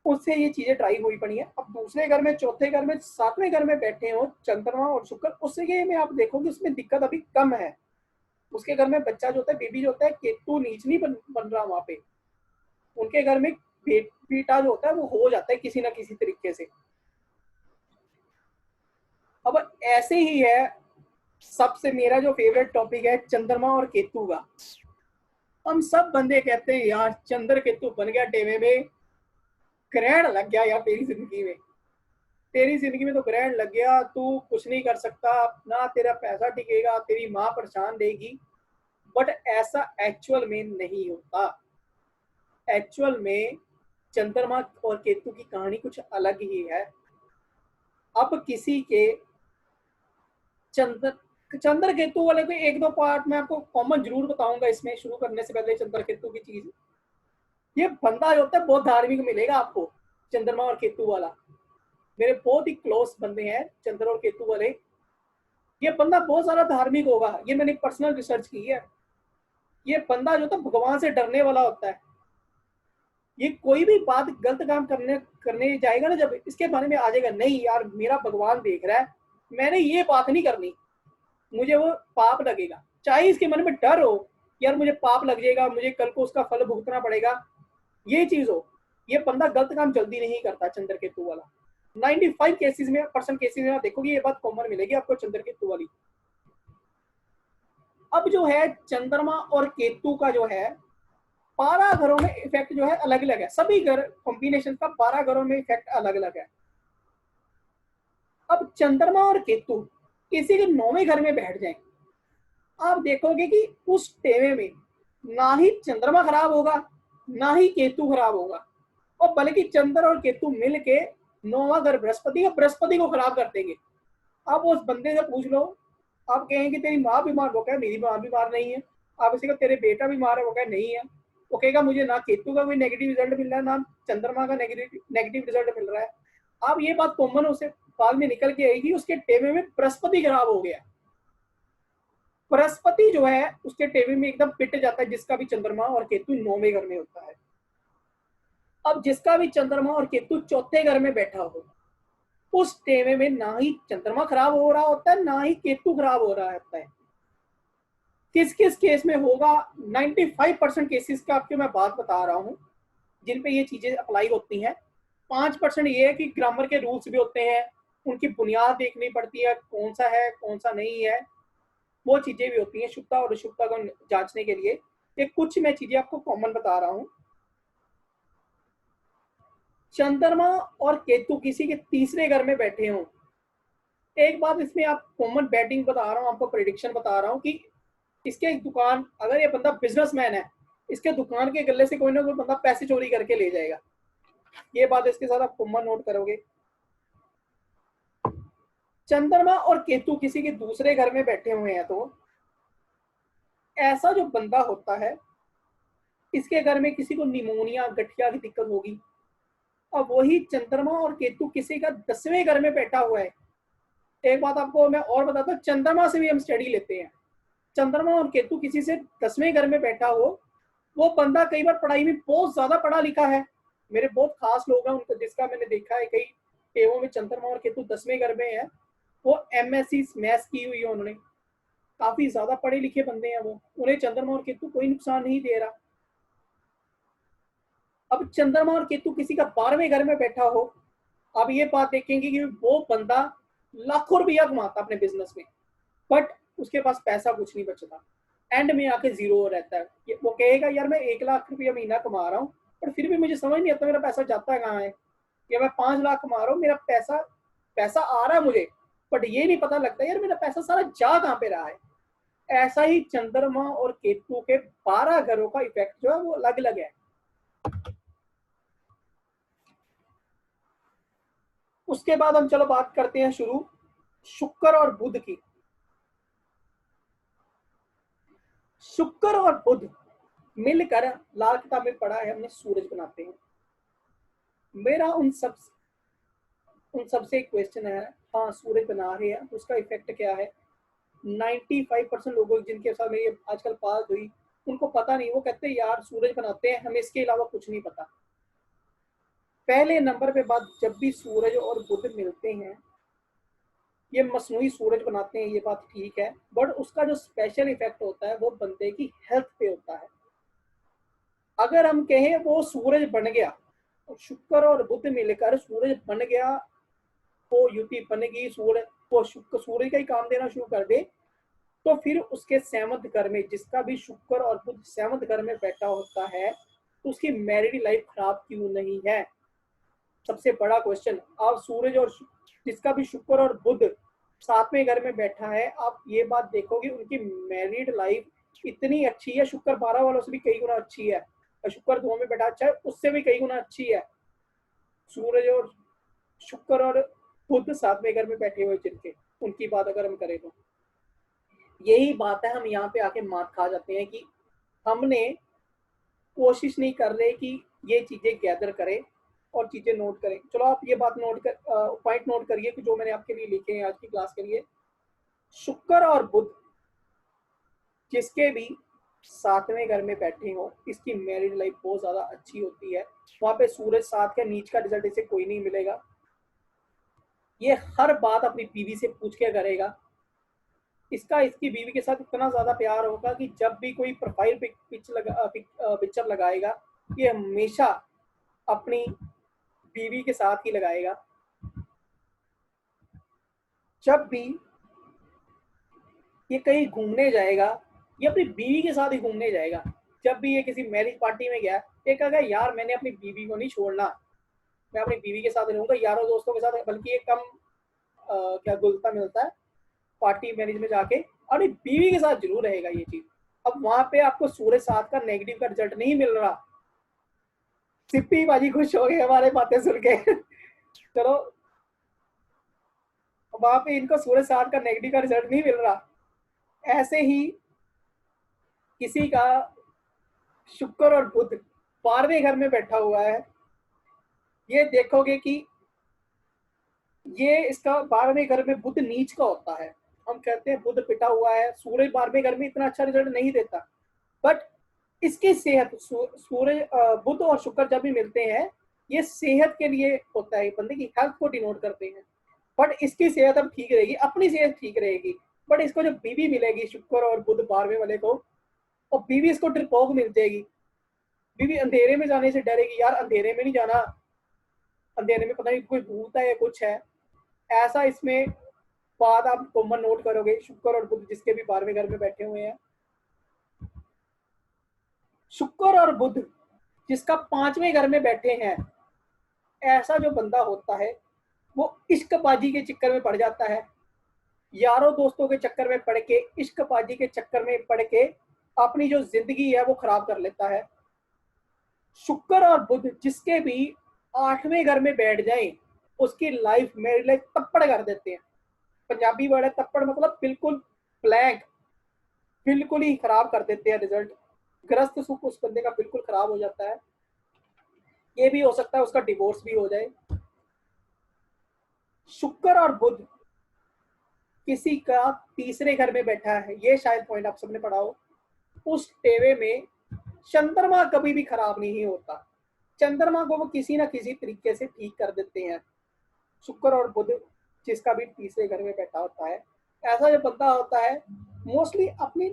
उससे ये चीजें ड्राइव हुई पड़ी है। अब दूसरे घर में, चौथे घर में, 7वें घर में बैठे हो चंद्रमा और शुक्र, उससे ये में आप देखोगे उसमें दिक्कत अभी कम है। उसके घर में बच्चा जो होता है, बेबी जो होता है, केतु नीच नहीं बन रहा वहां पे, उनके घर में बेटा जो होता है वो हो जाता है किसी ना किसी तरीके से। अब ऐसे ही है, सबसे मेरा जो फेवरेट टॉपिक है चंद्रमा और केतु का। हम सब बंदे कहते हैं यार चंद्र केतु बन गया टेवे में, ग्रहण लग गया यार तेरी जिंदगी में, तेरी जिंदगी में तो ग्रहण लग गया, तू कुछ नहीं कर सकता ना, तेरा पैसा टिकेगा, तेरी माँ परेशान देगी। बट ऐसा एक्चुअल में नहीं होता। एक्चुअल में चंद्रमा और केतु की कहानी कुछ अलग ही है। अब किसी के चंद्र केतु वाले को एक दो पार्ट मैं आपको कॉमन जरूर बताऊंगा इसमें, शुरू करने से पहले चंद्र केतु की चीज। ये बंदा जो होता है बहुत धार्मिक मिलेगा आपको, चंद्रमा और केतु वाला। मेरे बहुत ही क्लोज बंदे हैं चंद्र और केतु वाले, ये बंदा बहुत ज्यादा धार्मिक होगा, ये मैंने पर्सनल रिसर्च की है। ये बंदा जो होता है भगवान से डरने वाला होता है। ये कोई भी बात गलत काम करने करने जाएगा ना, जब इसके बारे में आ जाएगा नहीं यार मेरा भगवान देख रहा है, मैंने ये बात नहीं करनी, मुझे वो पाप लगेगा, चाहे इसके मन में डर हो यार मुझे पाप लग जाएगा, मुझे कल को उसका फल भुगतना पड़ेगा, ये चीज हो, ये बंदा गलत काम जल्दी नहीं करता चंद्र केतु वाला। 95 केसेस में परसेंट केसेस में आप देखोगे ये बात कॉमन मिलेगी आपको चंद्र केतु वाली। अब जो है चंद्रमा और केतु का जो है 12 घरों में इफेक्ट जो है अलग अलग है, सभी घर कॉम्बिनेशन का 12 घरों में इफेक्ट अलग अलग है। अब चंद्रमा और केतु किसी के 9वें घर में बैठ जाए, आप देखोगे कि उस टेवे में ना ही चंद्रमा खराब होगा ना ही केतु खराब होगा, और बल्कि चंद्र और केतु मिलके 9वां घर बृहस्पति को खराब कर देंगे। आप उस बंदे से पूछ लो, आप कहेंगे तेरी माँ बीमार, वो कहे मेरी माँ बीमार नहीं है। आप इसी को तेरे बेटा बीमार है, वो कहे नहीं है। वो कहेगा मुझे ना केतु का कोई नेगेटिव रिजल्ट मिल रहा है ना चंद्रमा का नेगेटिव रिजल्ट मिल रहा है। आप ये बात कॉमन उसे बाद में निकल के आएगी, उसके टेवे में बृहस्पति खराब हो गया। बृहस्पति जो है उसके टेवे में एकदम पिट जाता है, जिसका भी चंद्रमा और केतु 9वें घर में होता है। अब जिसका भी चंद्रमा और केतु चौथे घर में बैठा हो, उस टेमे में ना ही चंद्रमा खराब हो रहा होता है, ना ही केतु खराब हो रहा होता है। किस किस केस में होगा? 95% केसेस का आपको मैं बात बता रहा हूँ जिन पे ये चीजें अप्लाई होती हैं। 5% ये है कि ग्रामर के रूल्स भी होते हैं, उनकी बुनियाद देखनी पड़ती है, कौन सा है कौन सा नहीं है, वो चीजें भी होती हैं शुद्धता और अशुद्धता को जांचने के लिए। ये कुछ मैं चीजें आपको कॉमन बता रहा हूँ। चंद्रमा और केतु किसी के तीसरे घर में बैठे हों, एक बात इसमें आप कॉमन बैटिंग बता रहा हूँ, आपको प्रेडिक्शन बता रहा हूँ कि इसके दुकान, अगर ये बंदा बिजनेसमैन है, इसके दुकान के गले से कोई ना कोई बंदा पैसे चोरी करके ले जाएगा। ये बात इसके साथ आप कॉमन नोट करोगे। चंद्रमा और केतु किसी के दूसरे घर में बैठे हुए हैं तो ऐसा जो बंदा होता है इसके घर में किसी को निमोनिया गठिया की दिक्कत होगी। अब वही चंद्रमा और केतु किसी का 10वें घर में बैठा हुआ है। एक बात आपको मैं और बताता हूँ, चंद्रमा से भी हम स्टडी लेते हैं। चंद्रमा और केतु किसी से 10वें घर में बैठा हो, वो बंदा कई बार पढ़ाई में बहुत ज्यादा पढ़ा लिखा है। मेरे बहुत खास लोग हैं उनको जिसका मैंने देखा है, कई टेवों में चंद्रमा और केतु 10वें घर में है, वो एमएससी मैथ्स की हुई है उन्होंने, काफी ज्यादा पढ़े लिखे बंदे हैं वो, उन्हें चंद्रमा और केतु कोई नुकसान नहीं दे रहा। अब चंद्रमा और केतु किसी का 12वें घर में बैठा हो, अब ये बात देखेंगे कि वो बंदा लाखों रुपया कमाता अपने बिजनेस में, बट उसके पास पैसा कुछ नहीं बचता, एंड में आके जीरो रहता है। वो कहेगा यार मैं 1 लाख रुपया महीना कमा रहा हूँ, पर फिर भी मुझे समझ नहीं आता मेरा पैसा जाता है कहाँ है। या मैं 5 लाख कमा रहा हूँ, मेरा पैसा पैसा आ रहा है मुझे, बट ये नहीं पता लगता यार मेरा पैसा सारा जा कहाँ पे रहा है। ऐसा ही चंद्रमा और केतु के 12 घरों का इफेक्ट जो है वो अलग अलग है। उसके बाद हम चलो बात करते हैं शुरू शुक्र और बुध की। शुक्र और बुध मिलकर, लाल किताब में पढ़ा है हमने, सूरज बनाते हैं। मेरा उन सबसे क्वेश्चन है, हाँ सूरज बना रहे हैं, उसका इफेक्ट क्या है? 95% लोगों जिनके साथ मेरी आजकल बात हुई उनको पता नहीं, वो कहते हैं यार सूरज बनाते हैं, हमें इसके अलावा कुछ नहीं पता। पहले नंबर पे बात, जब भी सूरज और बुध मिलते हैं ये मसनूई सूरज बनाते हैं, ये बात ठीक है, बट उसका जो स्पेशल इफेक्ट होता है वो बंदे की हेल्थ पे होता है। अगर हम कहें वो सूरज बन गया, शुक्र और बुध मिलकर सूरज बन गया, वो युति बनेगी, सूरज वो सूरज का ही काम देना शुरू कर दे, तो फिर उसके 7वें घर में, जिसका भी शुक्र और बुध 7वें घर में बैठा होता है, तो उसकी मैरिड लाइफ खराब क्यों नहीं है? सबसे बड़ा क्वेश्चन। आप सूरज और जिसका भी शुक्र और बुध 7वें घर में बैठा है, आप ये बात देखोगे उनकी मैरिड लाइफ इतनी अच्छी है, शुक्र 12 वालों से भी कई गुना अच्छी है, और शुक्र 2 में बैठा अच्छा है उससे भी कई गुना अच्छी है। सूरज और शुक्र और बुध 7वें घर में बैठे हुए जिनके, उनकी बात अगर हम करें तो यही बात है, हम यहाँ पे आके मात खा जाते हैं कि हमने कोशिश नहीं कर रहे कि ये चीजें गैदर करें और चीजें नोट करें। चलो आप ये बात नोट कर पॉइंट नोट करिए कि जो मैंने आपके लिए लिखे हैं आज की क्लास के लिए। शुक्र और बुध जिसके भी 7वें घर में बैठे हो, इसकी मैरिड लाइफ बहुत ज्यादा अच्छी होती है। वहां पे सूरज 7 का नीच का रिजल्ट इसे कोई नहीं मिलेगा। ये हर बात अपनी बीवी से पूछ के करेगा। इसकी बीवी के साथ इतना ज्यादा प्यार होगा कि जब भी कोई प्रोफाइल पिक्चर लगाएगा, ये हमेशा अपनी बीवी के साथ ही लगाएगा। जब भी ये कहीं घूमने जाएगा, ये अपनी बीवी के साथ ही घूमने जाएगा। जब भी ये किसी मैरिज पार्टी में गया, ये कहेगा यार मैंने अपनी बीवी को नहीं छोड़ना, मैं अपनी बीवी के साथ रहूंगा, यारों दोस्तों के साथ, बल्कि ये कम क्या गुलता मिलता है पार्टी मैरिज में जाके, अपनी बीवी के साथ जरूर रहेगा ये चीज। अब वहां पे आपको सूर्य 7 का नेगेटिव का रिजल्ट नहीं मिल रहा। सिप्पी बाजी खुश हो गए हमारे बातें सुन के चलो, वहां पे इनको सूर्य 7 का नेगेटिव का रिजल्ट नहीं मिल रहा। ऐसे ही किसी का शुक्र और बुध 12वें घर में बैठा हुआ है, ये देखोगे कि ये इसका 12वें घर में बुध नीच का होता है। हम कहते हैं बुध पिटा हुआ है, सूरज 12वें घर में इतना अच्छा रिजल्ट नहीं देता, बट इसकी सेहत, सूरज बुध और शुक्र जब भी मिलते हैं ये सेहत के लिए होता है, बंदे की हेल्थ को डिनोट करते हैं। बट इसकी सेहत अब ठीक रहेगी, अपनी सेहत ठीक रहेगी। बट इसको जो बीवी मिलेगी शुक्र और बुध 12वें वाले को, और बीवी इसको डरपोक मिल जाएगी। बीवी अंधेरे में जाने से डरेगी, यार अंधेरे में नहीं जाना, अंधेरे में पता नहीं कोई भूत है या कुछ है, ऐसा इसमें बात आप कॉमन नोट करोगे। शुक्र और बुध जिसके भी 12वें घर में बैठे हुए हैं, शुक्र और बुध जिसका 5वें घर में बैठे हैं, ऐसा जो बंदा होता है वो इश्कबाजी के चक्कर में पड़ जाता है, यारों दोस्तों के चक्कर में पड़ के, इश्कबाजी के चक्कर में पड़ के अपनी जो जिंदगी है वो खराब कर लेता है। शुक्र और बुध जिसके भी 8वें घर में बैठ जाएं, उसकी लाइफ मेरे लिए तप्पड़ कर देते हैं। पंजाबी वर्ड है तप्पड़, मतलब बिल्कुल ब्लैंक, बिल्कुल ही खराब कर देते हैं रिजल्ट। ग्रस्त सुख उस बंदे का बिल्कुल खराब हो जाता है। ये भी हो सकता है उसका डिवोर्स भी हो जाए। शुक्र और बुध किसी का 3रे घर में बैठा है, ये शायद पॉइंट आप सबने पढ़ा हो, उस टेवे में चंद्रमा कभी भी खराब नहीं होता। चंद्रमा को वो किसी ना किसी तरीके से ठीक कर देते हैं। शुक्र और बुध जिसका भी 3रे घर में बैठा होता है, ऐसा जो बंदा होता है मोस्टली अपनी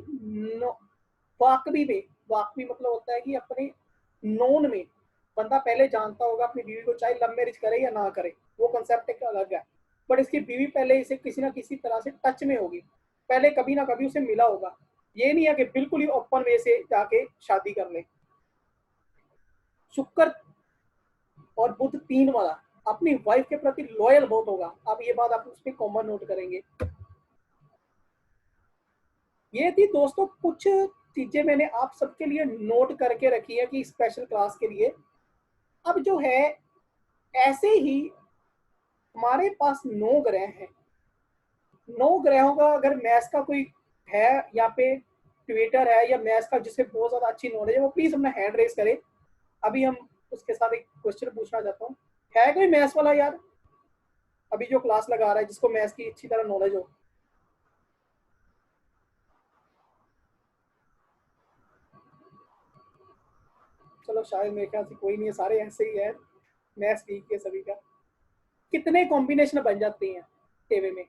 वाकबी में, वाकबी मतलब होता है कि अपने नोन में बंदा पहले जानता होगा अपनी बीवी को, चाहे लव मैरिज करे या ना करे, वो कंसेप्ट एक अलग है। बट इसकी बीवी पहले इसे किसी ना किसी तरह से टच में होगी, पहले कभी ना कभी उसे मिला होगा। ये नहीं है कि बिल्कुल ही ओपन वे से जाके शादी कर ले। शुक्र और बुध 3 वाला अपनी वाइफ के प्रति लॉयल बहुत होगा। आप ये बात आप उस पर कॉमन नोट करेंगे। ये थी दोस्तों कुछ चीजें मैंने आप सबके लिए नोट करके रखी है कि स्पेशल क्लास के लिए। अब जो है ऐसे ही हमारे पास 9 ग्रह हैं। 9 ग्रहों का अगर मैथ्स का कोई है यहाँ पे ट्विटर है या मैथ्स का जिससे बहुत ज्यादा अच्छी नॉलेज है, वो प्लीज अपना हैंड रेस करे। अभी हम उसके साथ एक क्वेश्चन पूछना चाहता हूँ, है कोई मैथ्स वाला यार अभी जो क्लास लगा रहा है जिसको मैथ्स की अच्छी तरह नॉलेज हो? चलो शायद मेरे ख्याल से कोई नहीं है, सारे ऐसे ही है, मैथ्स ठीक है सभी का। कितने कॉम्बिनेशन बन जाते हैं टेबल में?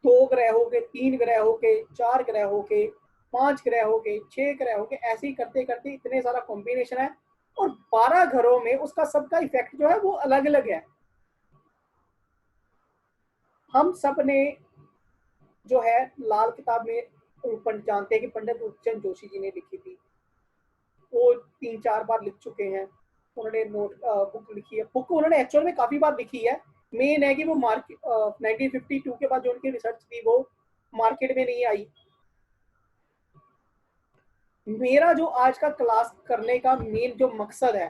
2 ग्रह हो गए, 3 ग्रह हो गए, 4 ग्रह हो गए, 5 ग्रह हो गए, 6 ग्रह हो गए, ऐसे ही करते करते इतने सारा कॉम्बिनेशन है। और 12 घरों में उसका सबका इफेक्ट जो है वो अलग अलग है। हम सब ने जो है लाल किताब में जानते हैं कि पंडित रूपचंद जोशी जी ने लिखी थी, वो 3-4 बार लिख चुके हैं। उन्होंने नोट बुक लिखी है, बुक उन्होंने एक्चुअल में काफी बार लिखी है। मेन है कि वो मार्केट 1952 के बाद जो उनकी रिसर्च थी वो मार्केट में नहीं आई। मेरा जो आज का क्लास करने का मेन जो मकसद है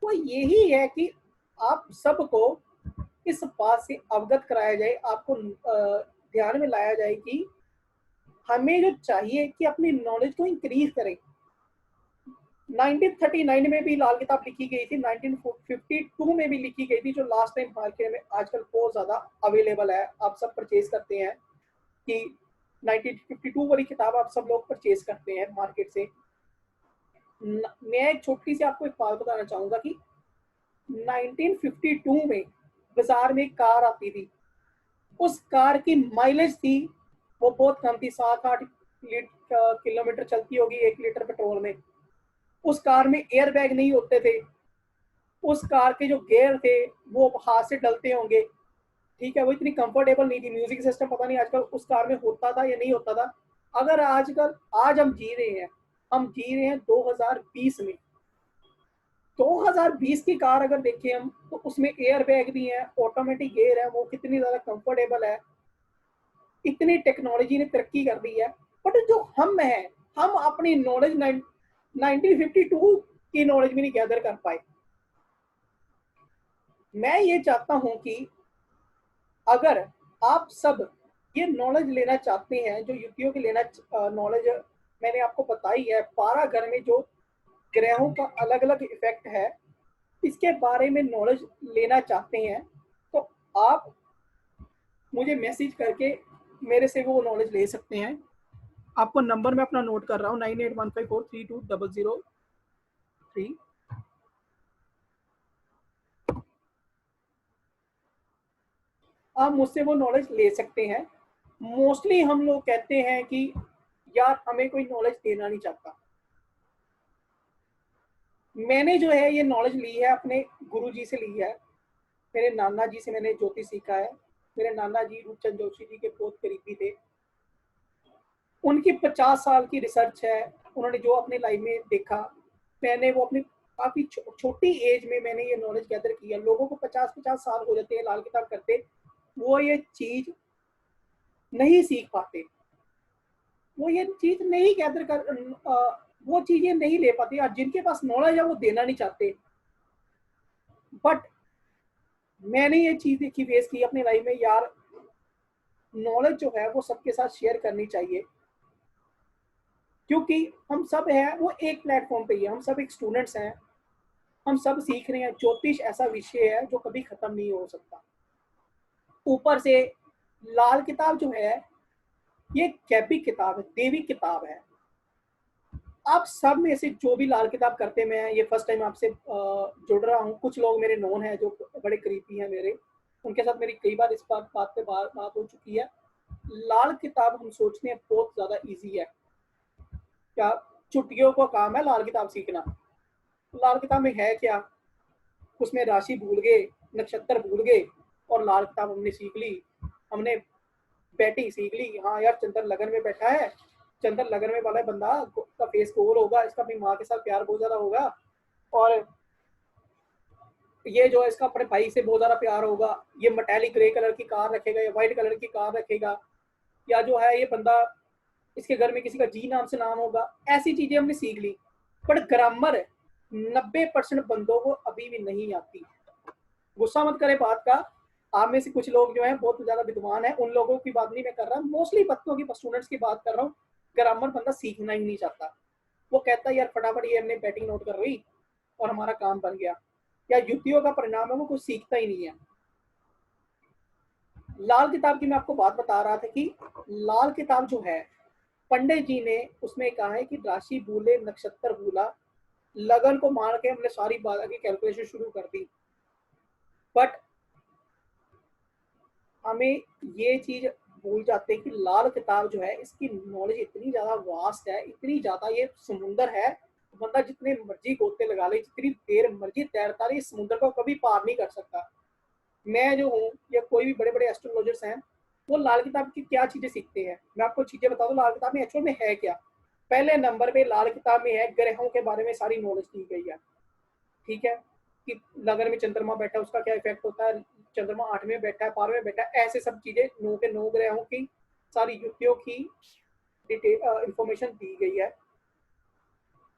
वो यही है कि आप सबको इस बात से अवगत कराया जाए, आपको ध्यान में लाया जाए कि हमें जो चाहिए कि अपनी नॉलेज को इंक्रीज करें। 1939 में भी लाल किताब लिखी गई थी, 1952 में भी लिखी गई थी, जो लास्ट टाइम मार्केट में आजकल बहुत ज्यादा अवेलेबल है, आप सब परचेज करते हैं कि 1952 वाली किताब आप सब लोग परचेज करते हैं मार्केट से। मैं एक छोटी सी आपको एक बात बताना चाहूंगा कि 1952 में बाजार में एक कार आती थी, उस कार की माइलेज थी वो बहुत कम थी, 7-8 किलोमीटर चलती होगी 1 लीटर पेट्रोल में। उस कार में एयर बैग नहीं होते थे, उस कार के जो गेयर थे वो हाथ से डलते होंगे, ठीक है, वो इतनी कंफर्टेबल नहीं थी। म्यूजिक सिस्टम पता नहीं आजकल उस कार में होता था या नहीं होता था। अगर आजकल आज हम जी रहे हैं, हम जी रहे हैं 2020 में, 2020 की कार अगर देखें हम तो उसमें एयर बैग भी है, ऑटोमेटिक गेयर है, वो कितनी ज्यादा कंफर्टेबल है। इतनी टेक्नोलॉजी ने तरक्की कर दी है। बट जो हम है, हम अपनी नॉलेज 1952 की नॉलेज भी नहीं गैदर कर पाए। मैं ये चाहता हूं कि अगर आप सब ये नॉलेज लेना चाहते हैं जो युक्तियों की लेना नॉलेज मैंने आपको बताई है, 12 घर में जो ग्रहों का अलग अलग इफेक्ट है, इसके बारे में नॉलेज लेना चाहते हैं तो आप मुझे मैसेज करके मेरे से वो नॉलेज ले सकते हैं। आपको नंबर मैं अपना नोट कर रहा हूँ, 9815432003। आप मुझसे वो नॉलेज ले सकते हैं। मोस्टली हम लोग कहते हैं कि यार हमें कोई नॉलेज देना नहीं चाहता। मैंने जो है ये नॉलेज ली है अपने गुरुजी से ली है, मेरे नाना जी से मैंने ज्योतिष सीखा है। मेरे नाना जी रूपचंद जोशी जी के बहुत करीबी थे। उनकी 50 साल की रिसर्च है, उन्होंने जो अपनी लाइफ में देखा, मैंने वो अपनी काफी छोटी एज में मैंने ये नॉलेज गैदर किया। लोगों को 50-50 साल हो जाते हैं लाल किताब करते, वो ये चीज नहीं सीख पाते, वो ये चीज नहीं गैदर कर वो चीजें नहीं ले पाते। और जिनके पास नॉलेज है वो देना नहीं चाहते। बट मैंने ये चीज देखी, फेस की अपनी लाइफ में, यार नॉलेज जो है वो सबके साथ शेयर करनी चाहिए, क्योंकि हम सब हैं वो एक प्लेटफॉर्म पे ही है, हम सब एक स्टूडेंट्स हैं, हम सब सीख रहे हैं। ज्योतिष ऐसा विषय है जो कभी खत्म नहीं हो सकता। ऊपर से लाल किताब जो है ये कैपिक किताब है, देवी किताब है। आप सब में से जो भी लाल किताब करते, मैं ये फर्स्ट टाइम आपसे जुड़ रहा हूँ। कुछ लोग मेरे नोन हैं जो बड़े करीबी हैं मेरे, उनके साथ मेरी कई बार इस बात पे बात हो चुकी है। लाल किताब हम सोचते हैं बहुत ज्यादा इजी है, क्या छुट्टियों का काम है लाल किताब सीखना। लाल किताब में है क्या, उसमें राशि भूल गए, नक्षत्र भूल गए, और लाल किताब हमने सीख ली, हमने बैटिंग सीख ली। हाँ यार चंद्र लगन में बैठा है, चंद्र लगन में वाला बंदा का फेस गोल होगा, इसका अपनी माँ के साथ प्यार बहुत ज्यादा होगा, और ये जो है इसका अपने भाई से बहुत ज्यादा प्यार होगा, ये मटैलिक ग्रे कलर की कार रखेगा या व्हाइट कलर की कार रखेगा, या जो है ये बंदा इसके घर में किसी का जी नाम से नाम होगा। ऐसी चीजें हमने सीख ली। बट ग्रामर 90% बंदों को अभी भी नहीं आती। गुस्सा मत करे बात का, आप में से कुछ लोग जो है बहुत ज्यादा विद्वान है, उन लोगों की बात नहीं मैं कर रहा, मोस्टली बच्चों की स्टूडेंट्स की बात कर रहा हूँ। ग्रामर बंदा सीखना ही नहीं चाहता, वो कहता है यार फटाफट ये हमने बैटिंग नोट कर रही और हमारा काम बन गया, या युक्तियों का परिणाम है वो कुछ सीखता ही नहीं है। लाल किताब की मैं आपको बात बता रहा था कि लाल किताब जो है पंडित जी ने उसमें कहा है कि राशि भूले नक्षत्र भूला, लगन को मान के हमने सारी बात की कैलकुलेशन शुरू कर दी। बट हमें ये चीज भूल जाते हैं कि लाल किताब जो है इसकी नॉलेज इतनी ज्यादा वास्ट है, इतनी ज्यादा ये समुंदर है, बंदा जितने मर्जी गोते लगा ले, जितनी देर मर्जी तैरता रहे, इस समुद्र को कभी पार नहीं कर सकता। मैं जो हूँ या कोई भी बड़े बड़े एस्ट्रोलॉजर्स हैं, वो लाल किताब की क्या चीजें सीखते हैं, मैं आपको चीजें बता दूं लाल किताब में एक्चुअल में है क्या। पहले नंबर पे लाल किताब में है ग्रहों के बारे में सारी नॉलेज दी गई है। ठीक है, कि लगन में चंद्रमा बैठा है उसका क्या इफेक्ट होता है, चंद्रमा 8वें में बैठा है 12वें में बैठा है, ऐसे सब चीजें 9 के 9 ग्रहों की सारी युक्तियों की डिटेल इंफॉर्मेशन दी गई है।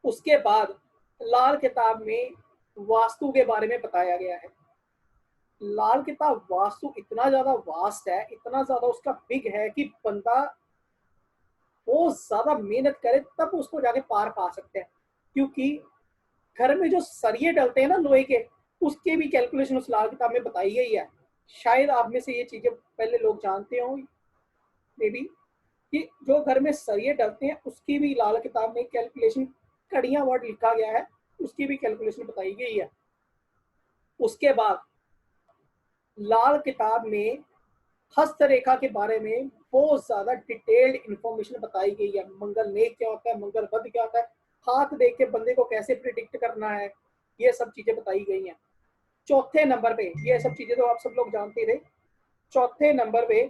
उसके बाद लाल किताब में वास्तु के बारे में बताया गया है। लाल किताब वास्तु इतना ज्यादा वास्ट है, इतना ज्यादा उसका बिग है कि बंदा बहुत ज्यादा मेहनत करे तब उसको जाके पार पा सकते हैं। क्योंकि घर में जो सरिये डलते हैं ना लोहे के, उसके भी कैलकुलेशन उस लाल किताब में बताई गई है। शायद आप में से ये चीजें पहले लोग जानते हो मे बी, कि जो घर में सरिये डलते हैं उसकी भी लाल किताब में कैलकुलेशन, कड़ियां वर्ड लिखा गया है, उसकी भी कैलकुलेशन बताई गई है। उसके बाद लाल किताब में हस्तरेखा के बारे में बहुत ज्यादा डिटेल्ड इंफॉर्मेशन बताई गई है। मंगल नेक क्या होता है, मंगल बद क्या होता है, हाथ देख के बंदे को कैसे प्रिडिक्ट करना है, ये सब चीजें बताई गई हैं। चौथे नंबर पे, ये सब चीजें तो आप सब लोग जानते थे, चौथे नंबर पे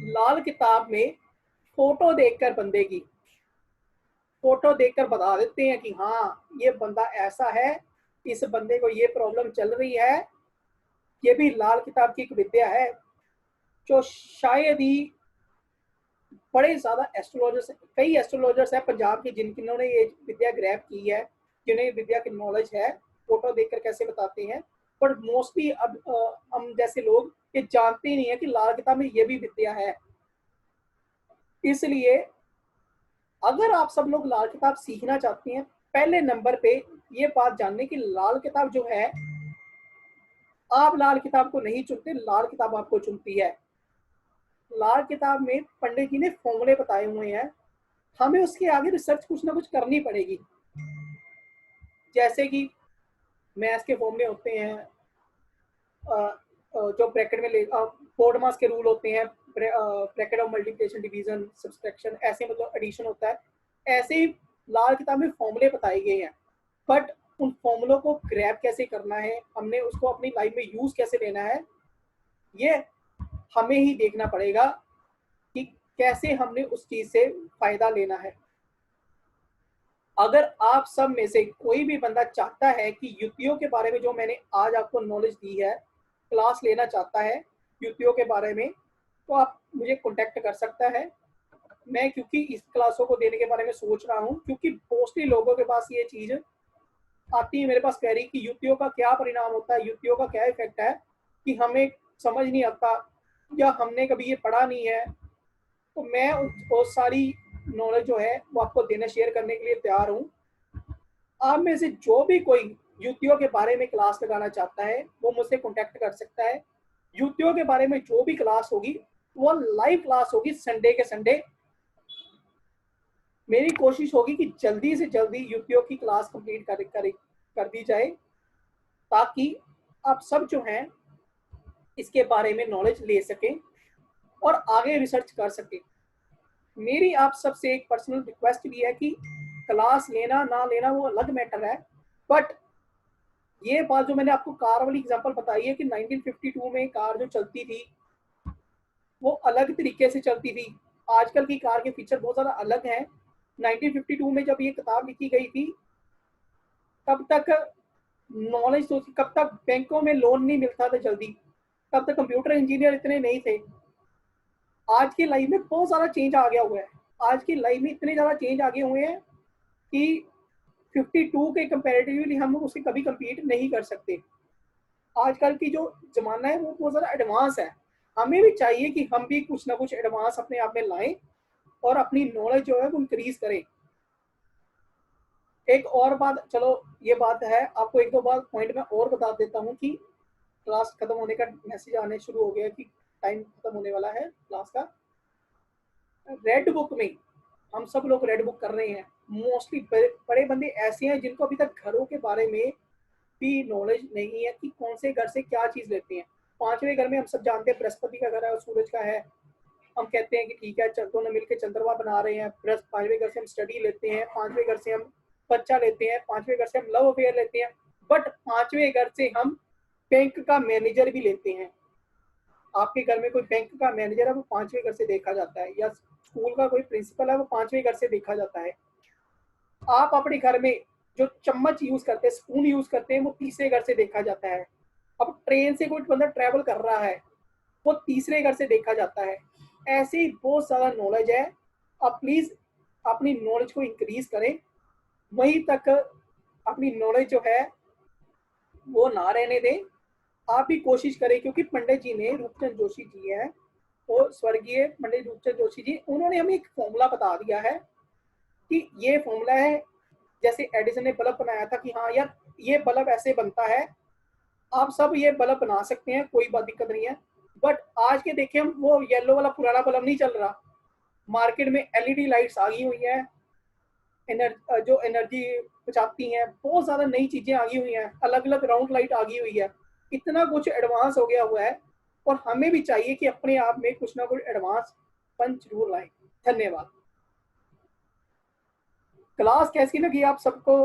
लाल किताब में फोटो देखकर बंदे की, फोटो देखकर बता देते हैं कि हाँ ये बंदा ऐसा है, इस बंदे को ये प्रॉब्लम चल रही है। ये भी लाल किताब की एक विद्या है जो शायद ही बड़े ज्यादा एस्ट्रोलॉजर्स, कई एस्ट्रोलॉजर्स हैं पंजाब के जिन्होंने ये विद्या ग्रैब की है, जिन्हें विद्या की नॉलेज है, फोटो देखकर कैसे बताते हैं। पर मोस्टली अब हम जैसे लोग ये जानते ही नहीं है कि लाल किताब में ये भी विद्या है। इसलिए अगर आप सब लोग लाल किताब सीखना चाहते हैं, पहले नंबर पे ये बात जानने की लाल किताब जो है, आप लाल किताब को नहीं चुनते, लाल किताब आपको चुनती है। लाल किताब में पंडित जी ने फॉर्मूले बताए हुए हैं, हमें उसके आगे रिसर्च कुछ ना कुछ करनी पड़ेगी। जैसे कि मैथ्स के फॉर्मूले होते हैं, जो ब्रैकेट में बोर्डमास के रूल होते हैं, bracket of multiplication, division, subtraction, ऐसे मतलब एडिशन होता है, ऐसे ही लाल किताब में फॉर्मूले बताए गए हैं। बट उन फॉर्मूलों को ग्रैब कैसे करना है, हमने उसको अपनी लाइफ में यूज कैसे लेना है, ये हमें ही देखना पड़ेगा कि कैसे हमने उस चीज से फायदा लेना है। अगर आप सब में से कोई भी बंदा चाहता है कि युतियों के बारे में जो मैंने आज आपको नॉलेज दी है, क्लास लेना चाहता है युतियों के बारे में, तो आप मुझे कांटेक्ट कर सकता है। मैं क्योंकि इस क्लासों को देने के बारे में सोच रहा हूँ, क्योंकि मोस्टली लोगों के पास ये चीज आती है मेरे पास कह रही कि युतियों का क्या परिणाम होता है, युतियों का क्या इफेक्ट है, कि हमें समझ नहीं आता या हमने कभी ये पढ़ा नहीं है। तो मैं वो सारी नॉलेज जो है वो आपको देना, शेयर करने के लिए तैयार हूँ। आप में से जो भी कोई युतियों के बारे में क्लास लगाना चाहता है वो मुझसे कांटेक्ट कर सकता है। युतियों के बारे में जो भी क्लास होगी वो लाइव क्लास होगी, संडे के संडे। मेरी कोशिश होगी कि जल्दी से जल्दी युतियों की क्लास कंप्लीट कर दी जाए, ताकि आप सब जो हैं इसके बारे में नॉलेज ले सकें और आगे रिसर्च कर सकें। मेरी आप सबसे एक पर्सनल रिक्वेस्ट भी है कि क्लास लेना ना लेना वो अलग मैटर है, बट ये बात जो मैंने आपको कार वाली एग्जांपल बताई है कि 1952 में कार जो चलती थी वो अलग तरीके से चलती थी। आजकल की कार के फीचर बहुत ज़्यादा अलग हैं। 1952 में जब ये किताब लिखी गई थी तब तक नॉलेज तो, कब तक बैंकों में लोन नहीं मिलता था जल्दी, तब तक कंप्यूटर इंजीनियर इतने नहीं थे। आज की लाइफ में बहुत सारा चेंज आ गया हुआ है। आज की लाइफ में इतने ज़्यादा चेंज आ गए हुए हैं कि 52 के कंपैरेटिवली हम उसे कभी कम्पीट नहीं कर सकते। आजकल की जो जमाना है वो बहुत ज़्यादा एडवांस है। हमें भी चाहिए कि हम भी कुछ ना कुछ एडवांस अपने आप में लाएं और अपनी नॉलेज जो है वो इंक्रीज करें। एक और बात, चलो ये बात है, आपको एक दो बात पॉइंट में और बता देता हूँ कि क्लास खत्म होने का मैसेज आने शुरू हो गया कि टाइम खत्म होने वाला है क्लास का। रेड बुक में हम सब लोग रेड बुक कर रहे हैं। मोस्टली बड़े बंदे ऐसे हैं जिनको अभी तक घरों के बारे में भी नॉलेज नहीं है कि कौन से घर से क्या चीज लेते हैं। पांचवें घर में हम सब जानते हैं बृहस्पति का घर है और सूरज का है। हम कहते हैं कि ठीक है दोनों मिलकर चंद्रमा बना रहे हैं। पांचवें घर से हम स्टडी लेते हैं, पांचवें घर से हम बच्चा लेते हैं, पांचवें घर से हम लव अफेयर लेते हैं, बट पांचवें घर से हम बैंक का मैनेजर भी लेते हैं। आपके घर में कोई बैंक का मैनेजर है वो पांचवें घर से देखा जाता है, या स्कूल का कोई प्रिंसिपल है वो पांचवें घर से देखा जाता है। आप अपने घर में जो चम्मच यूज करते हैं, स्पून यूज करते हैं, वो तीसरे घर से देखा जाता है। अब ट्रेन से कोई बंदा ट्रेवल कर रहा है वो तीसरे घर से देखा जाता है। ऐसे ही बहुत सारा नॉलेज है। आप प्लीज अपनी नॉलेज को इंक्रीज करें, वहीं तक अपनी नॉलेज जो है वो ना रहने दें। आप भी कोशिश करें, क्योंकि पंडित जी ने, रूपचंद जोशी जी हैं, वो स्वर्गीय पंडित रूपचंद जोशी जी, उन्होंने हमें एक फॉर्मूला बता दिया है कि ये फॉर्मूला है। जैसे एडिसन ने बल्ब बनाया था कि हाँ यार ये बल्ब ऐसे बनता है, आप सब ये बल्ब बना सकते हैं, कोई बात दिक्कत नहीं है। बट आज के देखें हम, वो येलो वाला पुराना बल्ब नहीं चल रहा। मार्केट में एलईडी लाइट्स आ गई हुई हैं, जो एनर्जी बचाती हैं। बहुत ज़्यादा नई चीज़ें आ गई हुई हैं, अलग अलग राउंड लाइट आ गई हुई है। इतना कुछ एडवांस हो गया हुआ है और हमें भी चाहिए कि अपने आप में कुछ ना कुछ एडवांस पन जरूर लाएं। धन्यवाद। क्लास कैसी लगी आप सबको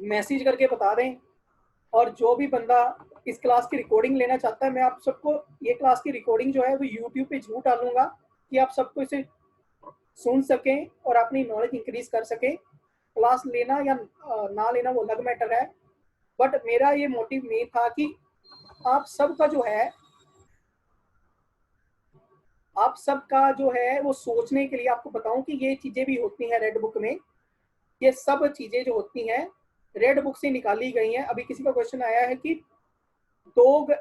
मैसेज करके बता दें, और जो भी बंदा इस क्लास की रिकॉर्डिंग लेना चाहता है, मैं आप सबको ये क्लास की रिकॉर्डिंग जो है वो यूट्यूब पे जरूर डालूंगा कि आप सबको इसे सुन सकें और अपनी नॉलेज इंक्रीज कर सकें। क्लास लेना या ना लेना वो अलग मैटर है, बट मेरा ये मोटिव नहीं था कि आप सबका जो है, आप सबका जो है वो सोचने के लिए आपको बताऊं कि ये चीज़ें भी होती हैं रेड बुक में। ये सब चीज़ें जो होती हैं रेड बुक से निकाली गई हैं। अभी किसी का क्वेश्चन आया है कि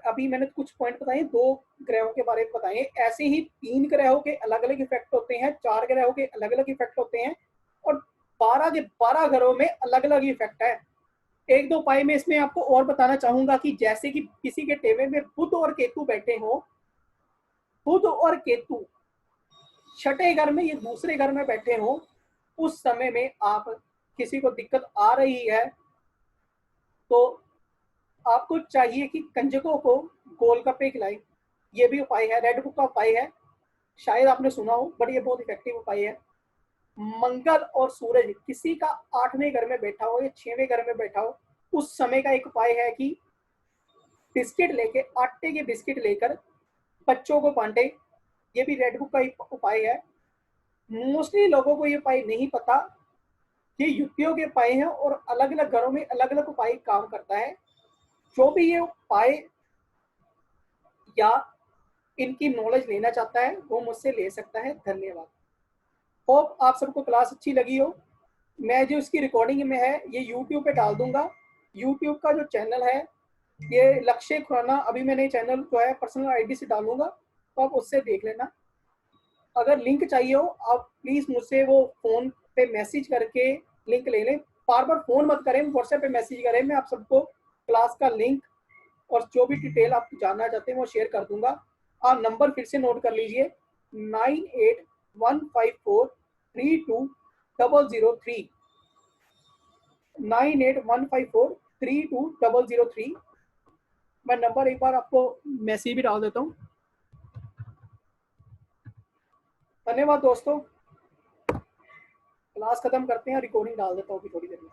अभी मैंने कुछ पॉइंट बताए, दो ग्रहों के बारे में बताए, ऐसे ही तीन ग्रहों के अलग अलग इफेक्ट होते हैं, चार ग्रहों के अलग अलग इफेक्ट होते हैं, और 12 के 12 ग्रहों में अलग अलग इफेक्ट है। एक दो पाई में इसमें आपको और बताना चाहूंगा कि जैसे कि किसी के टेबल में बुध और केतु बैठे हो, बुध और केतु छठे घर में या दूसरे घर में बैठे हो, उस समय में आप किसी को दिक्कत आ रही है तो आपको चाहिए कि कंजकों को गोलगप्पे खिलाएं, ये भी उपाय है, रेड बुक का उपाय है, शायद आपने सुना हो, बट ये बहुत इफेक्टिव उपाय है। मंगल और सूरज किसी का 8वें घर में बैठा हो या 6वें घर में बैठा हो, उस समय का एक उपाय है कि बिस्किट लेके, आटे के बिस्किट लेकर बच्चों को बांटे, ये भी रेड बुक का एक उपाय है। मोस्टली लोगों को ये उपाय नहीं पता, ये युक्तियों के उपाय हैं और अलग अलग घरों में अलग अलग उपाय काम करता है। जो भी ये उपाय या इनकी नॉलेज लेना चाहता है वो मुझसे ले सकता है। धन्यवाद। होप आप सबको क्लास अच्छी लगी हो। मैं जो इसकी रिकॉर्डिंग में है ये यूट्यूब पे डाल दूंगा। यूट्यूब का जो चैनल है ये लक्ष्य खुराना, अभी मैंने चैनल जो है पर्सनल आईडी से डालूंगा, तो आप उससे देख लेना। अगर लिंक चाहिए हो आप प्लीज मुझसे वो फोन पे मैसेज करके लिंक ले लें। बार बार फोन मत करें, व्हाट्सएप पे मैसेज करें, मैं आप सबको क्लास का लिंक और जो भी डिटेल आप जानना चाहते हैं वो शेयर कर दूंगा। आप नंबर फिर से नोट कर लीजिए, 9815432003, 9815432003। मैं नंबर एक बार आपको मैसेज भी डाल देता हूँ। धन्यवाद दोस्तों, क्लास खत्म करते हैं, रिकॉर्डिंग डाल देता हूँ अभी थोड़ी देर में।